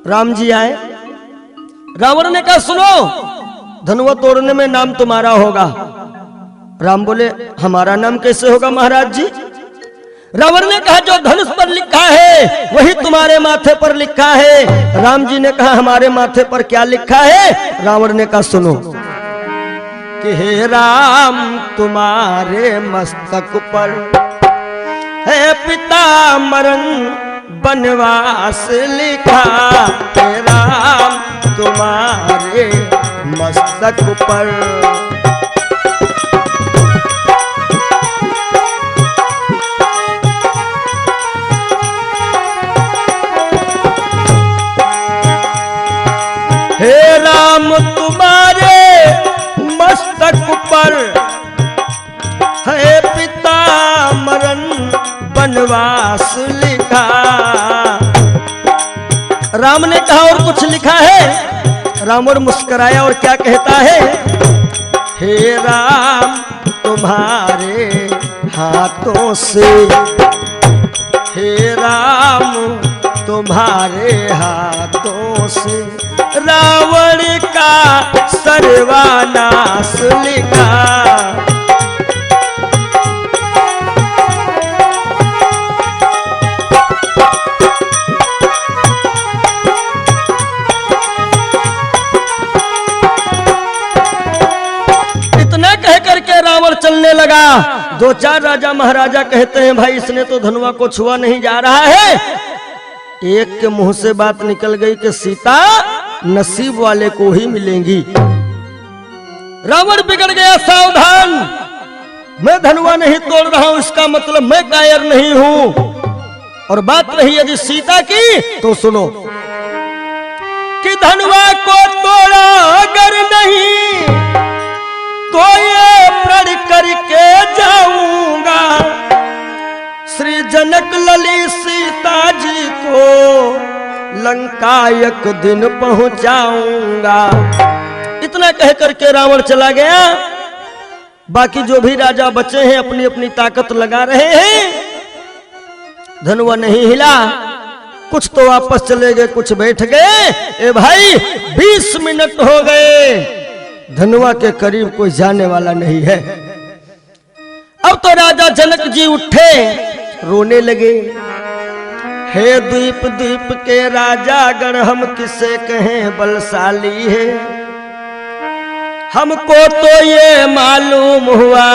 राम जी आए। रावण ने कहा सुनो, धनुआ तोड़ने में नाम तुम्हारा होगा। राम बोले हमारा नाम कैसे होगा महाराज जी? रावण ने कहा जो धनुष पर लिखा है वही तुम्हारे माथे पर लिखा है। राम जी ने कहा हमारे माथे पर क्या लिखा है? रावण ने कहा सुनो, कि हे राम तुम्हारे मस्तक पर है पिता मरण बनवास लिखा, हे राम तुम्हारे मस्तक पर। हे राम तुम्हारे मस्तक पर है पिता मरण बनवास लिखा। राम ने कहा और कुछ लिखा है? रावण मुस्कुराया और क्या कहता है? हे राम तुम्हारे हाथों से, हे राम तुम्हारे हाथों से रावण का सर्वनाश लिखा। इतना कह करके रावण चलने लगा। दो चार राजा महाराजा कहते हैं भाई इसने तो धनुआ को छुआ नहीं जा रहा है। एक के मुंह से बात निकल गई कि सीता नसीब वाले को ही मिलेंगी। रावण बिगड़ गया, सावधान, मैं धनुआ नहीं तोड़ रहा हूं इसका मतलब मैं कायर नहीं हूं। और बात रही यदि सीता की तो सुनो कि धनुआ को तोड़ा अगर नहीं तो ये प्रण करके जाऊंगा, श्री जनक लली सीता जी को लंका एक दिन पहुंचाऊंगा। इतना कह करके रावण चला गया। बाकी जो भी राजा बचे हैं अपनी अपनी ताकत लगा रहे हैं। धनुआ नहीं हिला। कुछ तो वापस चले गए, कुछ बैठ गए। ए भाई 20 मिनट हो गए, धनुआ के करीब कोई जाने वाला नहीं है। अब तो राजा जनक जी उठे, रोने लगे। हे द्वीप द्वीप के राजा गण हम किसे कहें बलशाली है, हमको तो ये मालूम हुआ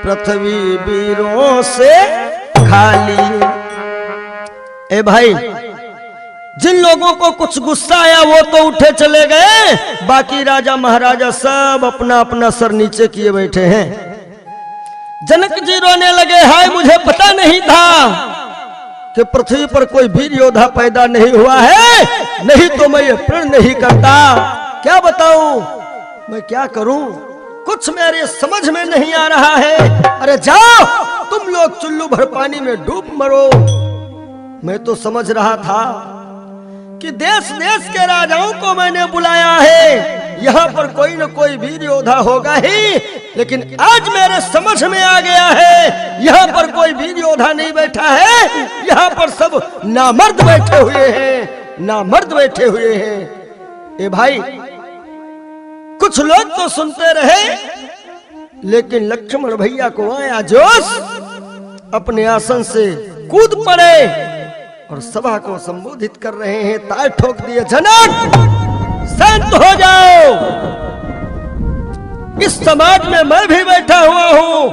पृथ्वी वीरों से खाली। ए भाई जिन लोगों को कुछ गुस्सा आया वो तो उठे चले गए, बाकी राजा महाराजा सब अपना अपना सर नीचे किए बैठे हैं। जनक जी रोने लगे, हाय मुझे पता नहीं था कि पृथ्वी पर कोई वीर योद्धा पैदा नहीं हुआ है, नहीं तो मैं ये प्रण नहीं करता। क्या बताऊं, मैं क्या करूं, कुछ मेरे समझ में नहीं आ रहा है। अरे जाओ तुम लोग चुल्लू भर पानी में डूब मरो। मैं तो समझ रहा था कि देश देश के राजाओं को मैंने बुलाया है, यहाँ पर कोई न कोई वीर योद्धा होगा ही, लेकिन आज मेरे समझ में आ गया है यहाँ पर कोई वीर योद्धा नहीं बैठा है, यहाँ पर सब नामर्द बैठे हुए हैं, नामर्द बैठे हुए हैं। ए भाई कुछ लोग तो सुनते रहे, लेकिन लक्ष्मण भैया को आया जोश, अपने आसन से कूद पड़े और सभा को संबोधित कर रहे हैं। ताल ठोक दिए, जनक शांत हो जाओ, इस समाज में मैं भी बैठा हुआ हूं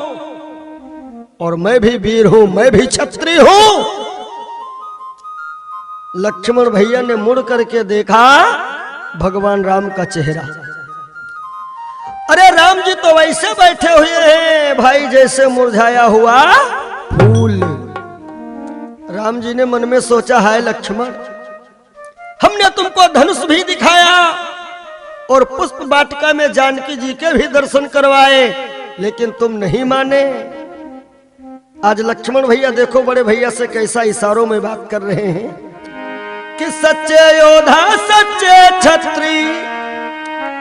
और मैं भी वीर हूं, मैं भी क्षत्रिय हूं। लक्ष्मण भैया ने मुड़ करके देखा भगवान राम का चेहरा। अरे राम जी तो वैसे बैठे हुए हैं भाई जैसे मुरझाया हुआ फूल। राम जी ने मन में सोचा, हाय लक्ष्मण, हमने तुमको धनुष भी दिखाया और पुष्प वाटिका में जानकी जी के भी दर्शन करवाए, लेकिन तुम नहीं माने। आज लक्ष्मण भैया देखो बड़े भैया से कैसा इशारों में बात कर रहे हैं कि सच्चे योद्धा सच्चे क्षत्रिय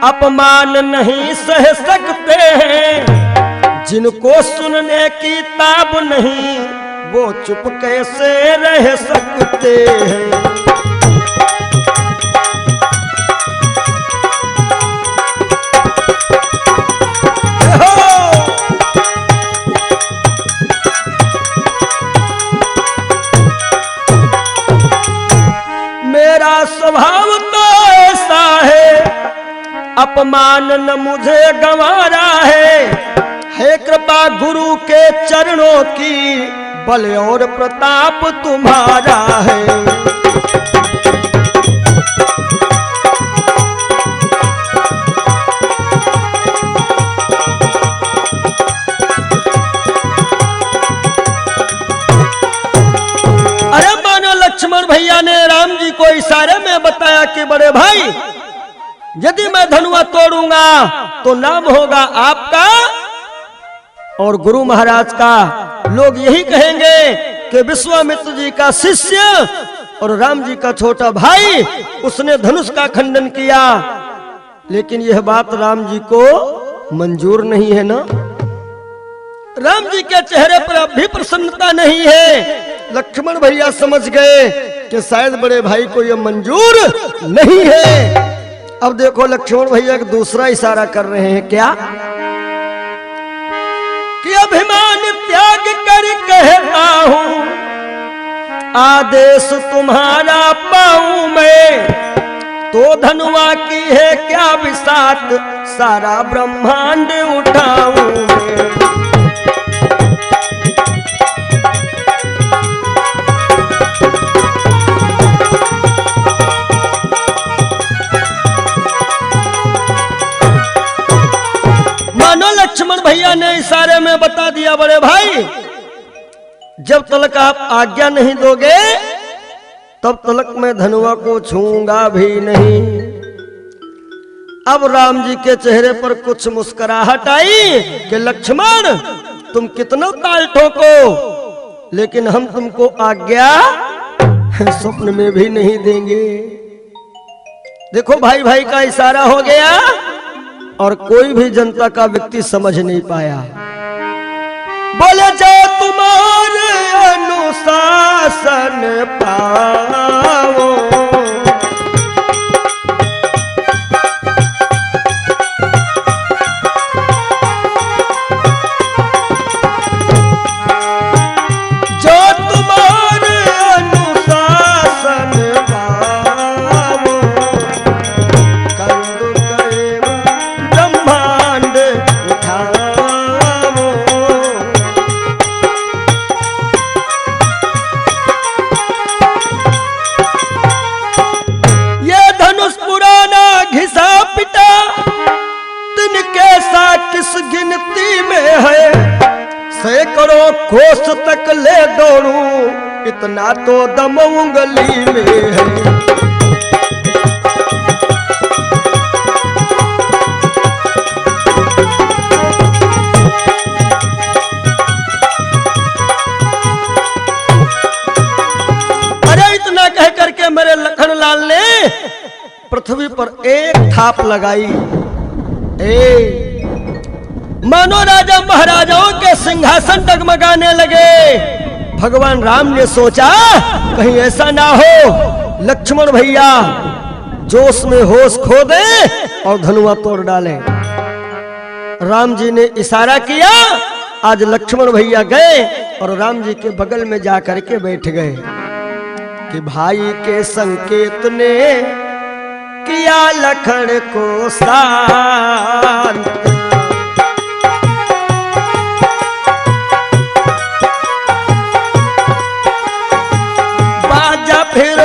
अपमान नहीं सह सकते हैं, जिनको सुनने की ताब नहीं वो चुप कैसे रह सकते हैं। मेरा स्वभाव तो ऐसा है अपमान न मुझे गंवारा है कृपा गुरु के चरणों की, बल और प्रताप तुम्हारा है। अरे मानो लक्ष्मण भैया ने राम जी को इशारे में बताया कि बड़े भाई, यदि मैं धनुआ तोड़ूंगा तो नाम होगा आपका और गुरु महाराज का। लोग यही कहेंगे कि विश्वामित्र जी का शिष्य और राम जी का छोटा भाई, उसने धनुष का खंडन किया। लेकिन यह बात राम जी को मंजूर नहीं है ना। राम जी के चेहरे पर अब भी प्रसन्नता नहीं है। लक्ष्मण भैया समझ गए कि शायद बड़े भाई को यह मंजूर नहीं है। अब देखो लक्ष्मण भैया एक दूसरा इशारा कर रहे हैं, क्या कि अभिमान त्याग कर कहता हूं, आदेश तुम्हारा पाऊं मैं, तो धनुआ की है क्या बिसात, सारा ब्रह्मांड उठाऊं मैं। लक्ष्मण भैया ने इशारे में बता दिया, बड़े भाई जब तलक आप आज्ञा नहीं दोगे तब तलक मैं धनुआ को छूंगा भी नहीं। अब राम जी के चेहरे पर कुछ मुस्कुराहट आई कि लक्ष्मण तुम कितना ताल ठोको, लेकिन हम तुमको आज्ञा स्वप्न में भी नहीं देंगे। देखो भाई भाई का इशारा हो गया और कोई भी जनता का व्यक्ति समझ नहीं पाया। बोले जाओ तुम्हारे अनुशासन पाओ, जो तुम्हारे अनुशासन पाओ, कंदु करे ब्रह्मांड उठाओ। ये धनुष पुराना घिसा पिटा, तिनके सा किस गिनती में है, सैकड़ों कोस तक ले दौड़ूं, इतना तो दम उंगली में है। अरे इतना कह करके मेरे लखन लाल ने पृथ्वी पर एक थाप लगाई। मानो राजा महाराजाओं के सिंहासन डगमगाने लगे। भगवान राम ने सोचा कहीं ऐसा ना हो लक्ष्मण भैया जोश में होश खो दे और धनुआ तोड़ डालें। राम जी ने इशारा किया। आज लक्ष्मण भैया गए और राम जी के बगल में जा करके बैठ गए कि भाई के संकेत ने किया लखन को शांत, बाजा फिर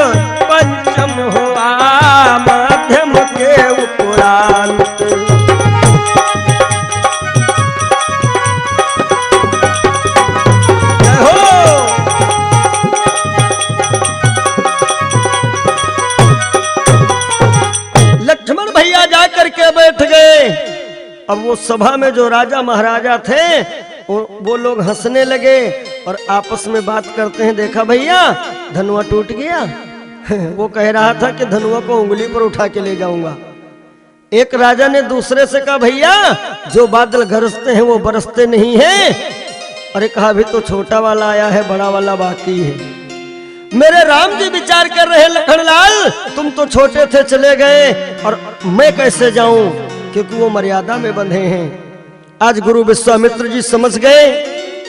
पंचम हुआ मध्यम के उपरांत। लक्ष्मण भैया जाकर के बैठ गए। अब वो सभा में जो राजा महाराजा थे वो लोग हंसने लगे और आपस में बात करते हैं, देखा भैया धनुआ टूट गया। वो कह रहा था कि धनुआ को उंगली पर उठा के ले जाऊंगा। एक राजा ने दूसरे से कहा भैया जो बादल गरजते हैं वो बरसते नहीं हैं। अरे कहा अभी तो छोटा वाला आया है, बड़ा वाला बाकी है। मेरे राम जी विचार कर रहे लखनलाल, तुम तो छोटे थे चले गए और मैं कैसे जाऊं, क्योंकि वो मर्यादा में बंधे हैं। आज गुरु विश्वामित्र जी समझ गए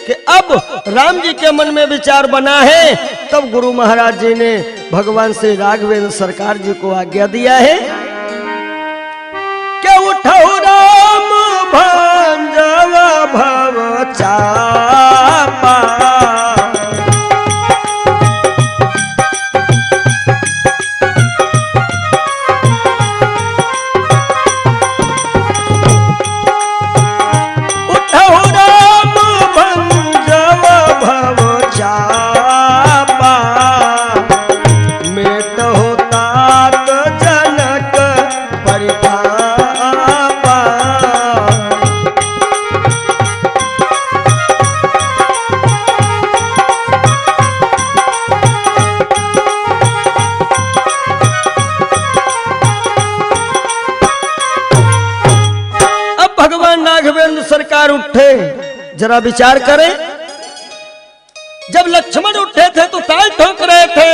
कि अब राम जी के मन में विचार बना है। तब गुरु महाराज जी ने भगवान से राघवेंद्र सरकार जी को आज्ञा दिया है कि चापा। उठहु राम भंजव भव चापा, मेटहु तात जनक परितापा। अब भगवान राघवेंद्र सरकार उठे, जरा विचार करें। जब लक्ष्मण उठे थे तो ताल ठोक रहे थे,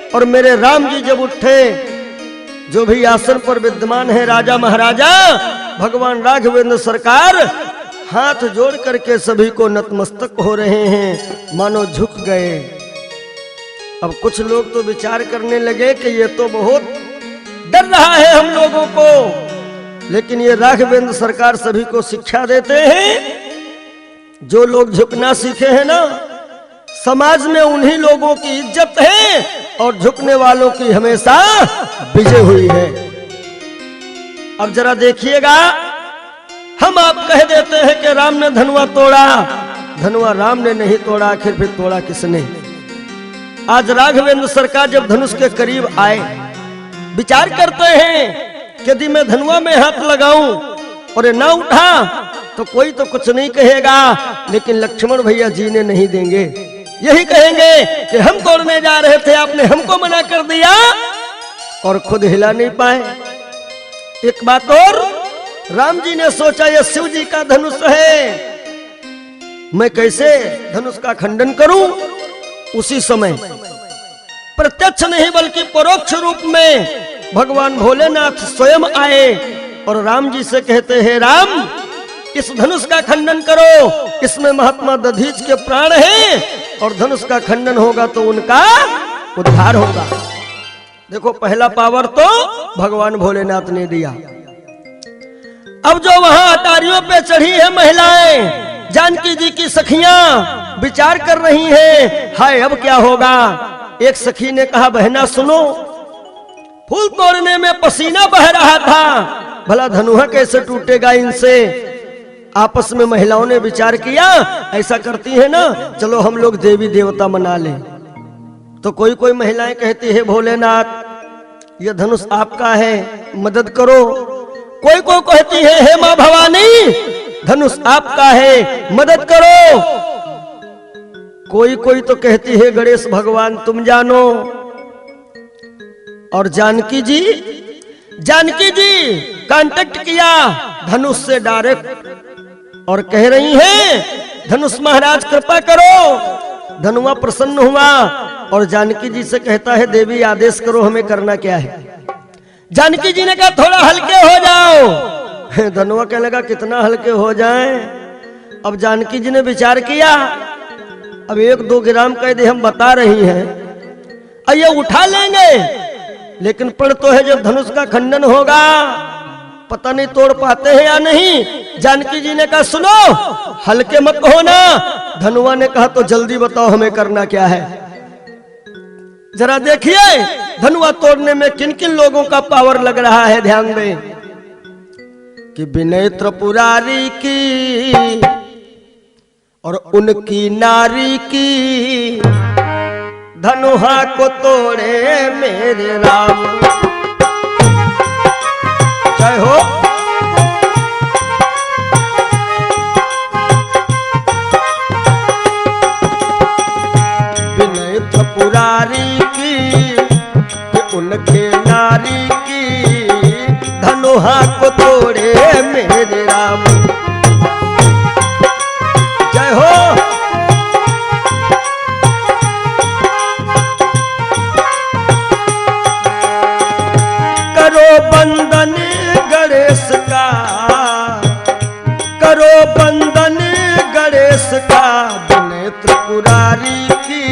और मेरे राम जी जब उठे, जो भी आसन पर विद्यमान है राजा महाराजा, भगवान राघवेंद्र सरकार हाथ जोड़ करके सभी को नतमस्तक हो रहे हैं, मानो झुक गए। अब कुछ लोग तो विचार करने लगे कि ये तो बहुत डर रहा है हम लोगों को, लेकिन ये राघवेंद्र सरकार सभी को शिक्षा देते हैं। जो लोग झुकना सीखे हैं ना, समाज में उन्हीं लोगों की इज्जत है, और झुकने वालों की हमेशा विजय हुई है। अब जरा देखिएगा, हम आप कह देते हैं कि राम ने धनुआ तोड़ा, धनुआ राम ने नहीं तोड़ा, आखिर फिर तोड़ा किसने? आज राघवेंद्र सरकार जब धनुष के करीब आए, विचार करते हैं कि यदि मैं धनुआ में हाथ लगाऊं और ये ना उठा तो कोई तो कुछ नहीं कहेगा, लेकिन लक्ष्मण भैया जीने नहीं देंगे। यही कहेंगे कि हम तोड़ने जा रहे थे, आपने हमको मना कर दिया, और खुद हिला नहीं पाए। एक बात और, राम जी ने सोचा ये शिव जी का धनुष है, मैं कैसे धनुष का खंडन करूं? उसी समय प्रत्यक्ष नहीं बल्कि परोक्ष रूप में भगवान भोलेनाथ स्वयं आए और राम जी से कहते हैं, राम इस धनुष का खंडन करो, इसमें महात्मा दधीच के प्राण हैं, और धनुष का खंडन होगा तो उनका उद्धार होगा। देखो, पहला पावर तो भगवान भोलेनाथ ने दिया। अब जो वहां अटारियों पे चढ़ी है महिलाएं, जानकी जी की सखियां विचार कर रही हैं, हाय अब क्या होगा। एक सखी ने कहा, बहना सुनो, फूल तोड़ने में पसीना बह रहा था, भला धनुहा कैसे टूटेगा इनसे। आपस में महिलाओं ने विचार किया, ऐसा करती है ना, चलो हम लोग देवी देवता मना लें। तो कोई कोई महिलाएं कहती है, भोलेनाथ यह धनुष आपका है, मदद करो। कोई कोई कहती है, हे मां भवानी धनुष आपका है, मदद करो। कोई कोई तो कहती है, गणेश भगवान तुम जानो। और जानकी जी कांटेक्ट किया धनुष से डायरेक्ट, और कह रही हैं, धनुष महाराज कृपा करो। धनुआ प्रसन्न हुआ और जानकी जी से कहता है, देवी आदेश करो, हमें करना क्या है। जानकी जी ने कहा, थोड़ा हल्के हो जाओ। धनुआ कहने लगा, कितना हल्के हो जाएं? अब जानकी जी ने विचार किया, अब 1-2 ग्राम कह दे हम बता रही हैं, अब ये उठा लेंगे, लेकिन पढ़ तो है जब धनुष का खंडन होगा, पता नहीं तोड़ पाते हैं या नहीं। जानकी जी ने कहा, सुनो हल्के मत होना। धनुआ ने कहा, तो जल्दी बताओ हमें करना क्या है। जरा देखिए धनुआ तोड़ने में किन किन लोगों का पावर लग रहा है, ध्यान दें। कि विनय त्रिपुरारी की और उनकी नारी की, धनुहा को तोड़े मेरे राम। जय हो। विनय त्रिपुरारी की, उनके नारी की, धनुहा को तोड़े मेरे राम। जय हो। करो बंदन गणेश का, करो बंदन गणेश का, विनय त्रिपुरारी की,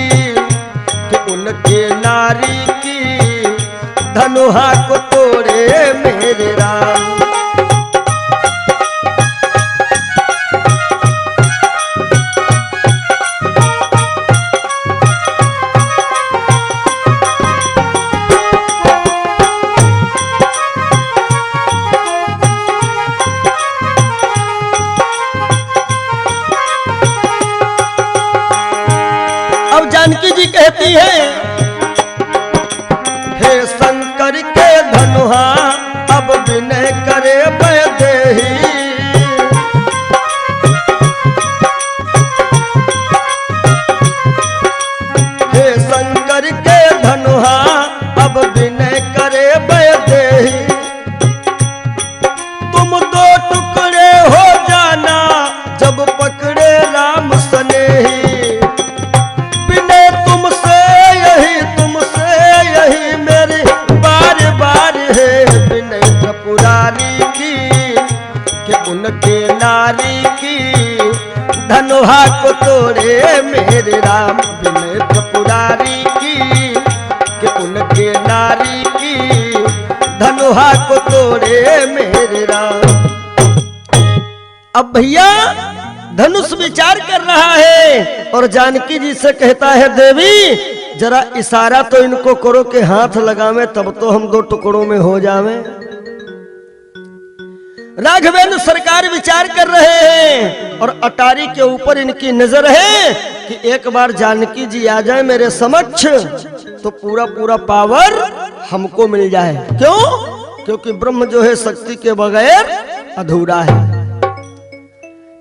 कि उनके नारी की, धनुहा को तोड़े मेरे राम। अब जानकी जी कहती है, हे शंकर के धनुहा अब विनय करे वैदेही। हे शंकर के धनुहा अब विनय करे वैदेही। तुम दो टुकड़े हो जाना जब पकड़े राम सनेही। विनय तुमसे यही मेरी बार बार है। विनय त्रिपुरारी की कि उनके नारी की धनुहा को तोड़े मेरे राम। विनय त्रिपुरारी की कि उनके नारी की धनुहा को तोड़े मेरे राम। अब भैया धनुष विचार कर रहा है और जानकी जी से कहता है, देवी जरा इशारा तो इनको करो कि हाथ लगावे, तब तो हम दो टुकड़ों में हो जावे। राघवेंद्र सरकार विचार कर रहे हैं और अटारी के ऊपर इनकी नजर है कि एक बार जानकी जी आ जाए मेरे समक्ष तो पूरा पूरा पावर हमको मिल जाए। क्यों? क्योंकि ब्रह्म जो है शक्ति के बगैर अधूरा है।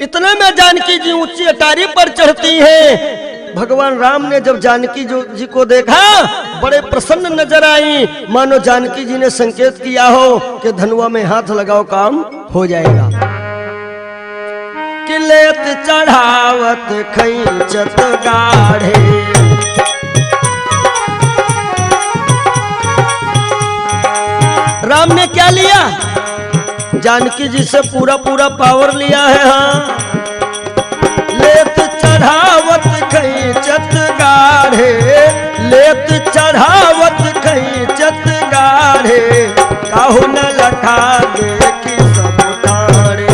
इतने में जानकी जी ऊंची अटारी पर चढ़ती हैं। भगवान राम ने जब जानकी जी को देखा बड़े प्रसन्न नजर आई, मानो जानकी जी ने संकेत किया हो कि धनुआ में हाथ लगाओ काम हो जाएगा। किलेत चढ़ावत खैचत गाढ़े, राम ने क्या लिया? जानकी जी से पूरा पूरा पावर लिया है। हाँ, लेत चढ़ावत खैचत गाढ़े, लेत चढ़ावत खैचत गाढ़े, काहू न लखा देखी सब तारे।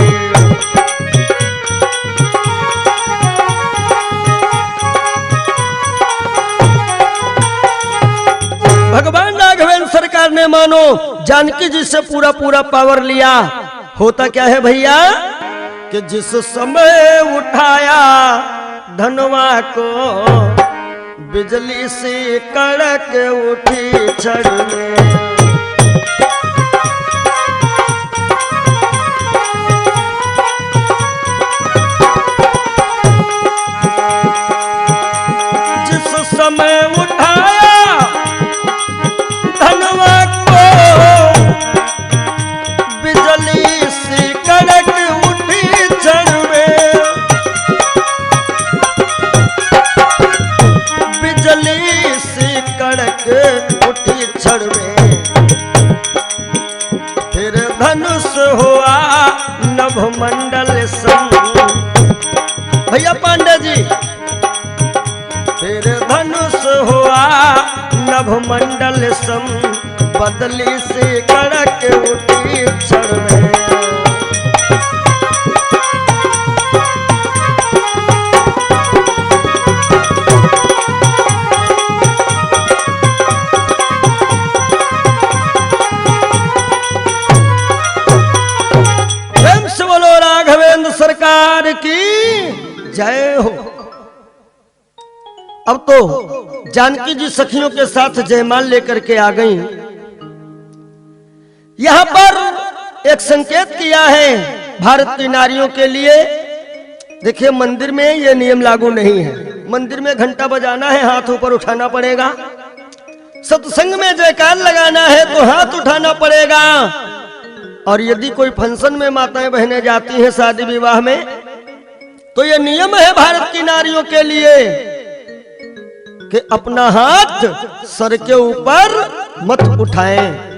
भगवान राघवेंद्र सरकार ने मानो जानकी जी से पूरा पूरा पावर लिया। होता क्या है भैया कि जिस समय उठाया धनवा को बिजली से कड़क उठी छड़ में। जिस समय उठाया धनवा को बिजली से कड़क उठी छड़ में। बिजली से कड़क उठी छड़ में, फिर धनुष हुआ नभमंडल संग। भैया पांडे जी, फिर धनुष हुआ नभमंडल सम, बदली से कड़क उठी छड़ में। प्रेम से बोलो राघवेंद्र सरकार की जय हो। अब तो जानकी जी सखियों के साथ जयमाल लेकर के आ गई। यहां पर एक संकेत किया है भारत की नारियों के लिए। देखिए मंदिर में ये नियम लागू नहीं है। मंदिर में घंटा बजाना है, हाथ ऊपर उठाना पड़ेगा। सत्संग में जयकार लगाना है तो हाथ उठाना पड़ेगा। और यदि कोई फंक्शन में माताएं बहनें जाती हैं शादी विवाह में, तो ये नियम है भारत की नारियों के लिए कि अपना हाथ सर के ऊपर मत उठाएं।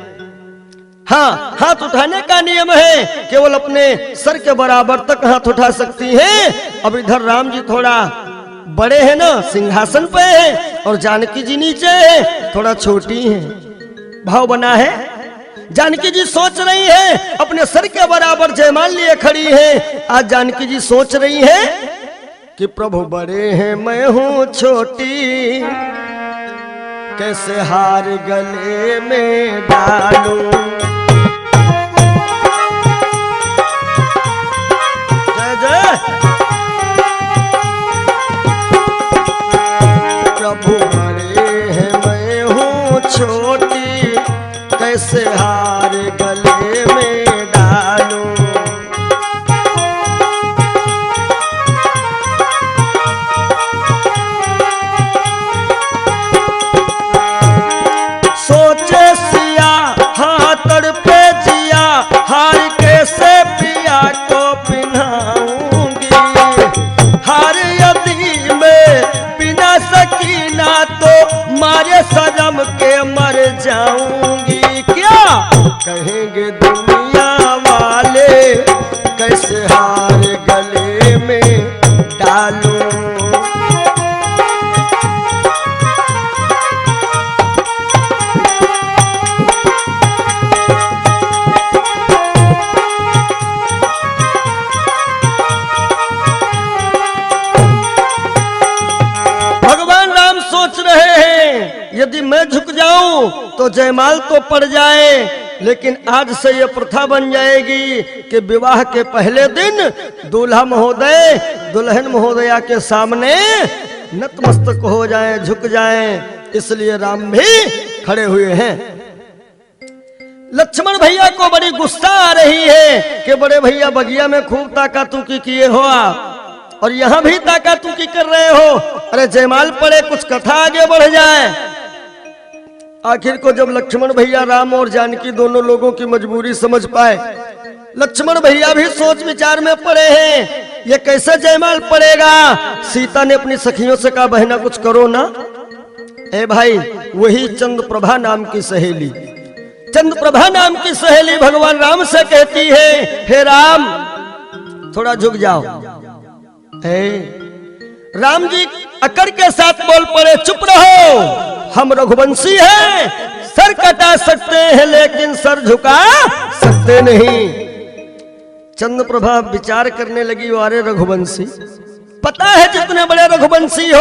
हाँ, हाथ उठाने का नियम है, केवल अपने सर के बराबर तक हाथ उठा सकती हैं। अब इधर राम जी थोड़ा बड़े हैं ना, सिंहासन पे है, और जानकी जी नीचे है, थोड़ा छोटी हैं। भाव बना है। जानकी जी सोच रही है, अपने सर के बराबर जयमाल लिए खड़ी है। आज जानकी जी सोच रही है कि प्रभु बड़े हैं मैं हूं छोटी, कैसे हार गले में डालूं। जय जय प्रभु बड़े हैं मैं हूँ छोटी, कैसे हार गले में डालूं। सोचे सिया हाँ तड़पे जिया, हार कैसे पिया को पिन्हाऊंगी। हार यदि मैं पिना सकी ना तो मारे सजम के मर जाऊंगी। क्या कहेंगे दुनिया वाले, कैसे हार गले में डालूं। यदि मैं झुक जाऊं तो जयमाल तो पड़ जाए, लेकिन आज से यह प्रथा बन जाएगी कि विवाह के पहले दिन दूल्हा महोदय दुल्हन महोदया के सामने नतमस्तक हो जाएं, झुक जाएं। इसलिए राम भी खड़े हुए हैं। लक्ष्मण भैया को बड़ी गुस्सा आ रही है कि बड़े भैया बगिया में खूब ताकातूकी किए हो आप, और यहां भी ताकातूकी कर रहे हो। अरे जयमाल पड़े, कुछ कथा आगे बढ़ जाए। आखिर को जब लक्ष्मण भैया राम और जानकी दोनों लोगों की मजबूरी समझ पाए, लक्ष्मण भैया भी सोच विचार में पड़े हैं, ये कैसे जयमाल पड़ेगा। सीता ने अपनी सखियों से कहा, बहना कुछ करो ना। ए भाई, वही चंद्रप्रभा नाम की सहेली, चंद्रप्रभा नाम की सहेली भगवान राम से कहती है, हे राम थोड़ा झुक जाओ। राम जी अकड़ के साथ बोल पड़े, चुप रहो, हम रघुवंशी हैं, सर कटा सकते हैं लेकिन सर झुका सकते नहीं। चंद्रप्रभा विचार करने लगी, अरे रघुवंशी, पता है जितने बड़े रघुवंशी हो,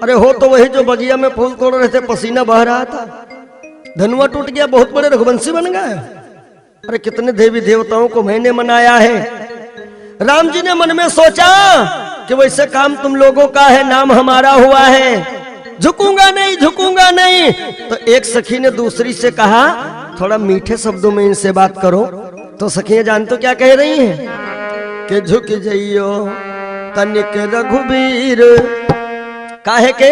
अरे हो तो वही जो बगिया में फूल तोड़ रहे थे, पसीना बह रहा था, धनुआ टूट गया, बहुत बड़े रघुवंशी बन गए। अरे कितने देवी देवताओं को मैंने मनाया है। राम जी ने मन में सोचा कि वैसे काम तुम लोगों का है, नाम हमारा हुआ है, झुकूंगा नहीं, झुकूंगा नहीं। तो एक सखी ने दूसरी से कहा, थोड़ा मीठे शब्दों में इनसे बात करो। तो सखियां जानते हो क्या कह रही हैं कि झुक जाइयो तनिक रघुबीर, काहे के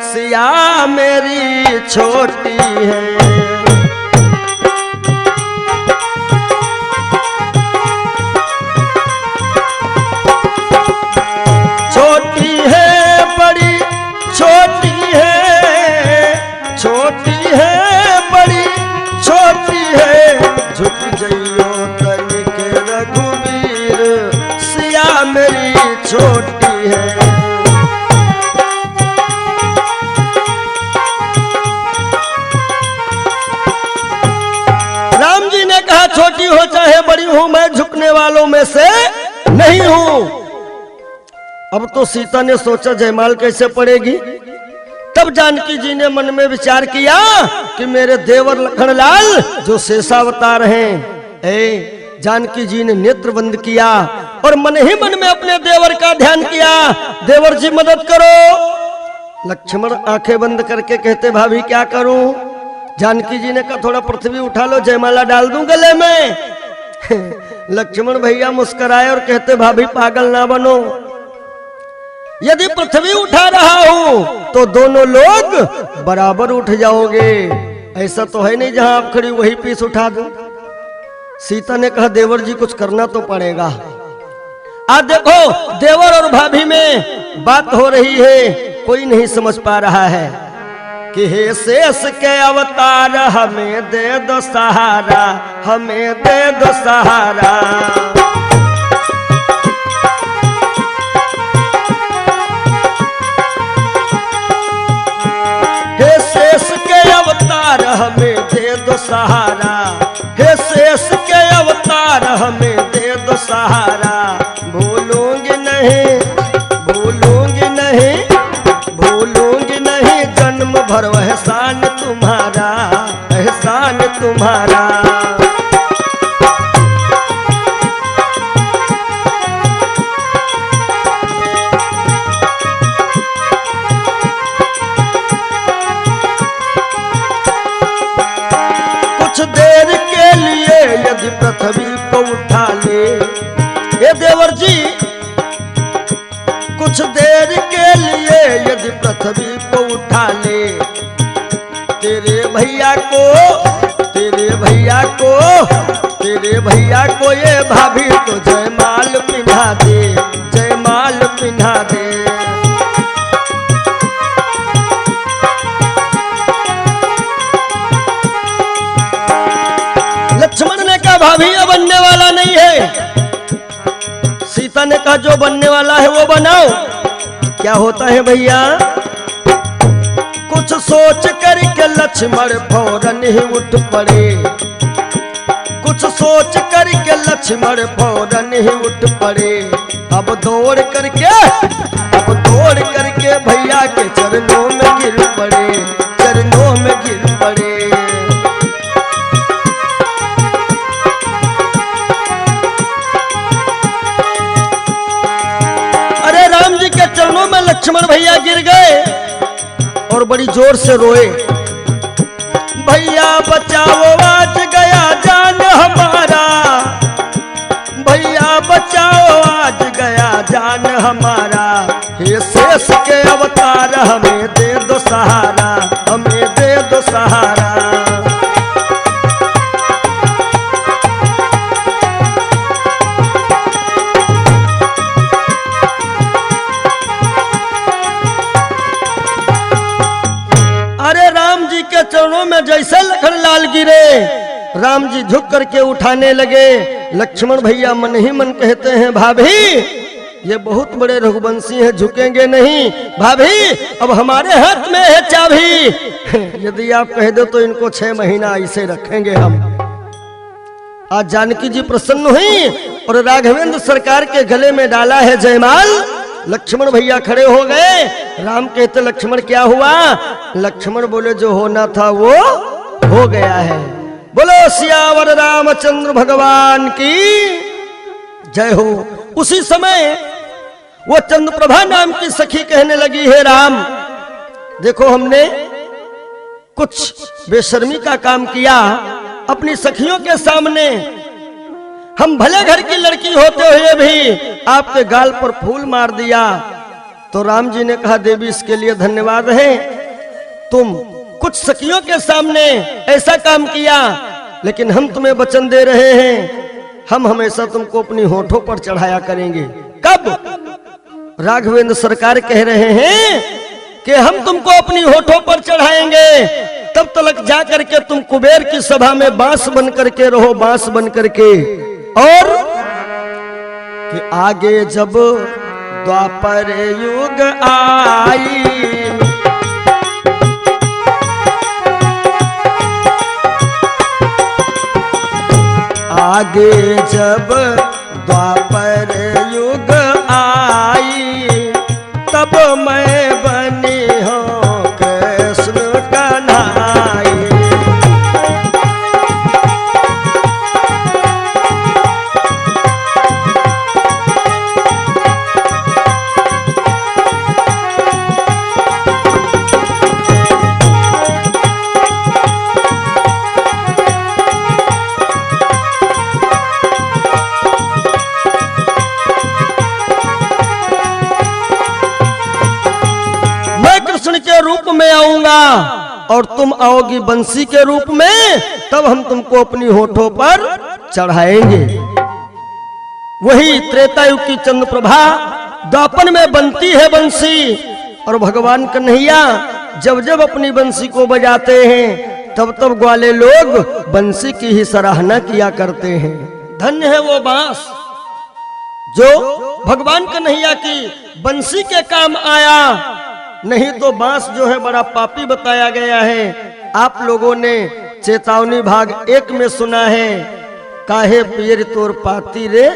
सिया मेरी छोटी है। छोटी है बड़ी छोटी है, छोटी है बड़ी छोटी है, झुक जाइयो तनिक रघुबीर, सिया मेरी छोटी है। राम जी ने कहा, छोटी हो चाहे बड़ी हूं, मैं झुकने वालों में से नहीं हूं। अब तो सीता ने सोचा जयमाल कैसे पड़ेगी। तब जानकी जी ने मन में विचार किया कि मेरे देवर लखनलाल जो शेषावतार हैं। जानकी जी ने नेत्र बंद किया और मन ही मन में अपने देवर का ध्यान किया, देवर जी मदद करो। लक्ष्मण आंखें बंद करके कहते, भाभी क्या करूं। जानकी जी ने कहा, थोड़ा पृथ्वी उठा लो, जयमाला डाल दूं गले में। लक्ष्मण भैया मुस्कुराए और कहते, भाभी पागल ना बनो, यदि पृथ्वी उठा रहा हूं तो दोनों लोग बराबर उठ जाओगे। ऐसा तो है नहीं जहां आप खड़ी वही पीस उठा दो। सीता ने कहा, देवर जी कुछ करना तो पड़ेगा। आज देखो देवर और भाभी में बात हो रही है, कोई नहीं समझ पा रहा है कि हे शेष के अवतार हमें दे दो सहारा, हमें दे दो सहारा। अवतार हमें दे दो सहारा, हे शेष के अवतार हमें दे दो सहारा। भूलूंगी नहीं, भूलूंगी नहीं, भूलूंगी नहीं, जन्म भर एहसान तुम्हारा, एहसान तुम्हारा। को उठा ले। ये देवर जी कुछ देर के लिए यदि पृथ्वी को उठा ले, तेरे भैया को तेरे भैया को तेरे भैया को ये भाभी तो जयमाल पिन्हा दे, जयमाल पिन्हा दे। लक्ष्मण ने कहा भाभी अब बनने वाला नहीं है। सीता ने कहा जो बनने वाला है वो बनाओ। क्या होता है भैया, कुछ सोच करके लक्ष्मण फौरन ही उठ पड़े, कुछ सोच करके लक्ष्मण फौरन ही उठ पड़े। अब दौड़ करके भैया के चरणों में गिर पड़े, चरणों में गिर पड़े। के चरणों में लक्ष्मण भैया गिर गए और बड़ी जोर से रोए, भैया बचाओ आज गया जान हमारा, भैया बचाओ आज गया जान हमारा। हे शेष के अवतार हमें दे दो सहारा, हमें दे दो सहारा। चरणों में जैसे लखनलाल गिरे, राम जी झुक करके उठाने लगे। लक्ष्मण भैया मन ही मन कहते हैं भाभी ये बहुत बड़े रघुवंशी हैं, झुकेंगे नहीं। भाभी अब हमारे हाथ में है चाबी, यदि आप कह दो तो इनको 6 महीना ऐसे रखेंगे हम। आज जानकी जी प्रसन्न हुई और राघवेंद्र सरकार के गले में डाला है जयमाल। लक्ष्मण भैया खड़े हो गए। राम कहते लक्ष्मण क्या हुआ? लक्ष्मण बोले जो होना था वो हो गया है। बोलो सियावर रामचंद्र भगवान की जय हो। उसी समय वो चंद्रप्रभा नाम की सखी कहने लगी है राम देखो हमने कुछ बेशर्मी का काम किया अपनी सखियों के सामने। हम भले घर की लड़की होते हुए भी आपके गाल पर फूल मार दिया। तो राम जी ने कहा देवी इसके लिए धन्यवाद है, तुम कुछ सखियों के सामने ऐसा काम किया, लेकिन हम तुम्हें वचन दे रहे हैं हम हमेशा तुमको अपनी होठों पर चढ़ाया करेंगे। कब? राघवेंद्र सरकार कह रहे हैं कि हम तुमको अपनी होठों पर चढ़ाएंगे, तब तक जा करके तुम कुबेर की सभा में बांस बन करके रहो, बांस बन करके। और कि आगे जब द्वापर युग आई, आगे जब द्वापर युग आई, तब मैं बनी हूँ कृष्ण कन्हाई। रूप में आऊंगा और तुम आओगी बंसी के रूप में, तब हम तुमको अपनी होठों पर चढ़ाएंगे। वही त्रेता युग की चंद्रप्रभा द्वापर में बनती है बंसी, और भगवान कन्हैया जब जब अपनी बंसी को बजाते हैं तब तब ग्वाले लोग बंसी की ही सराहना किया करते हैं। धन्य है वो बांस जो भगवान कन्हैया की बंसी के काम आया, नहीं तो बांस जो है बड़ा पापी बताया गया है। आप लोगों ने चेतावनी भाग 1 में सुना है, काहे पीर तोर पाती रे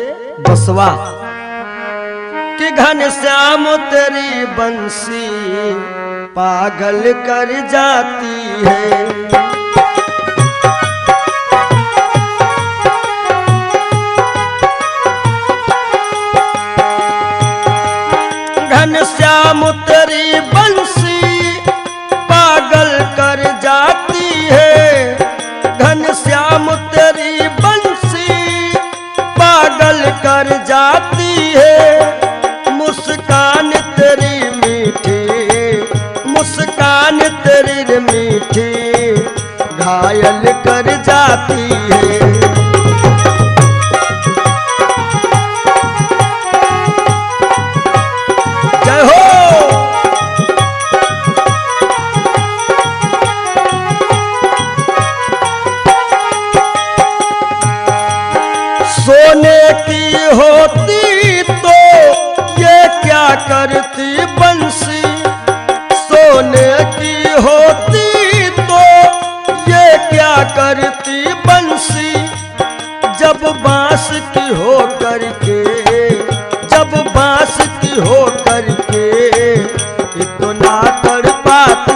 बसवा, कि घनश्याम तेरी बंसी पागल कर जाती है। घनश्याम तेरी बंसी पागल कर जाती है, घनश्याम तेरी बंसी मुस्कान तेरी रे मीठी घायल कर जाती है। जय हो। सोने की होती तो ये क्या करती बंसी, सोने की होती तो ये क्या करती बंसी, जब बांस की हो करके, जब बांस की हो करके इतना तड़पाती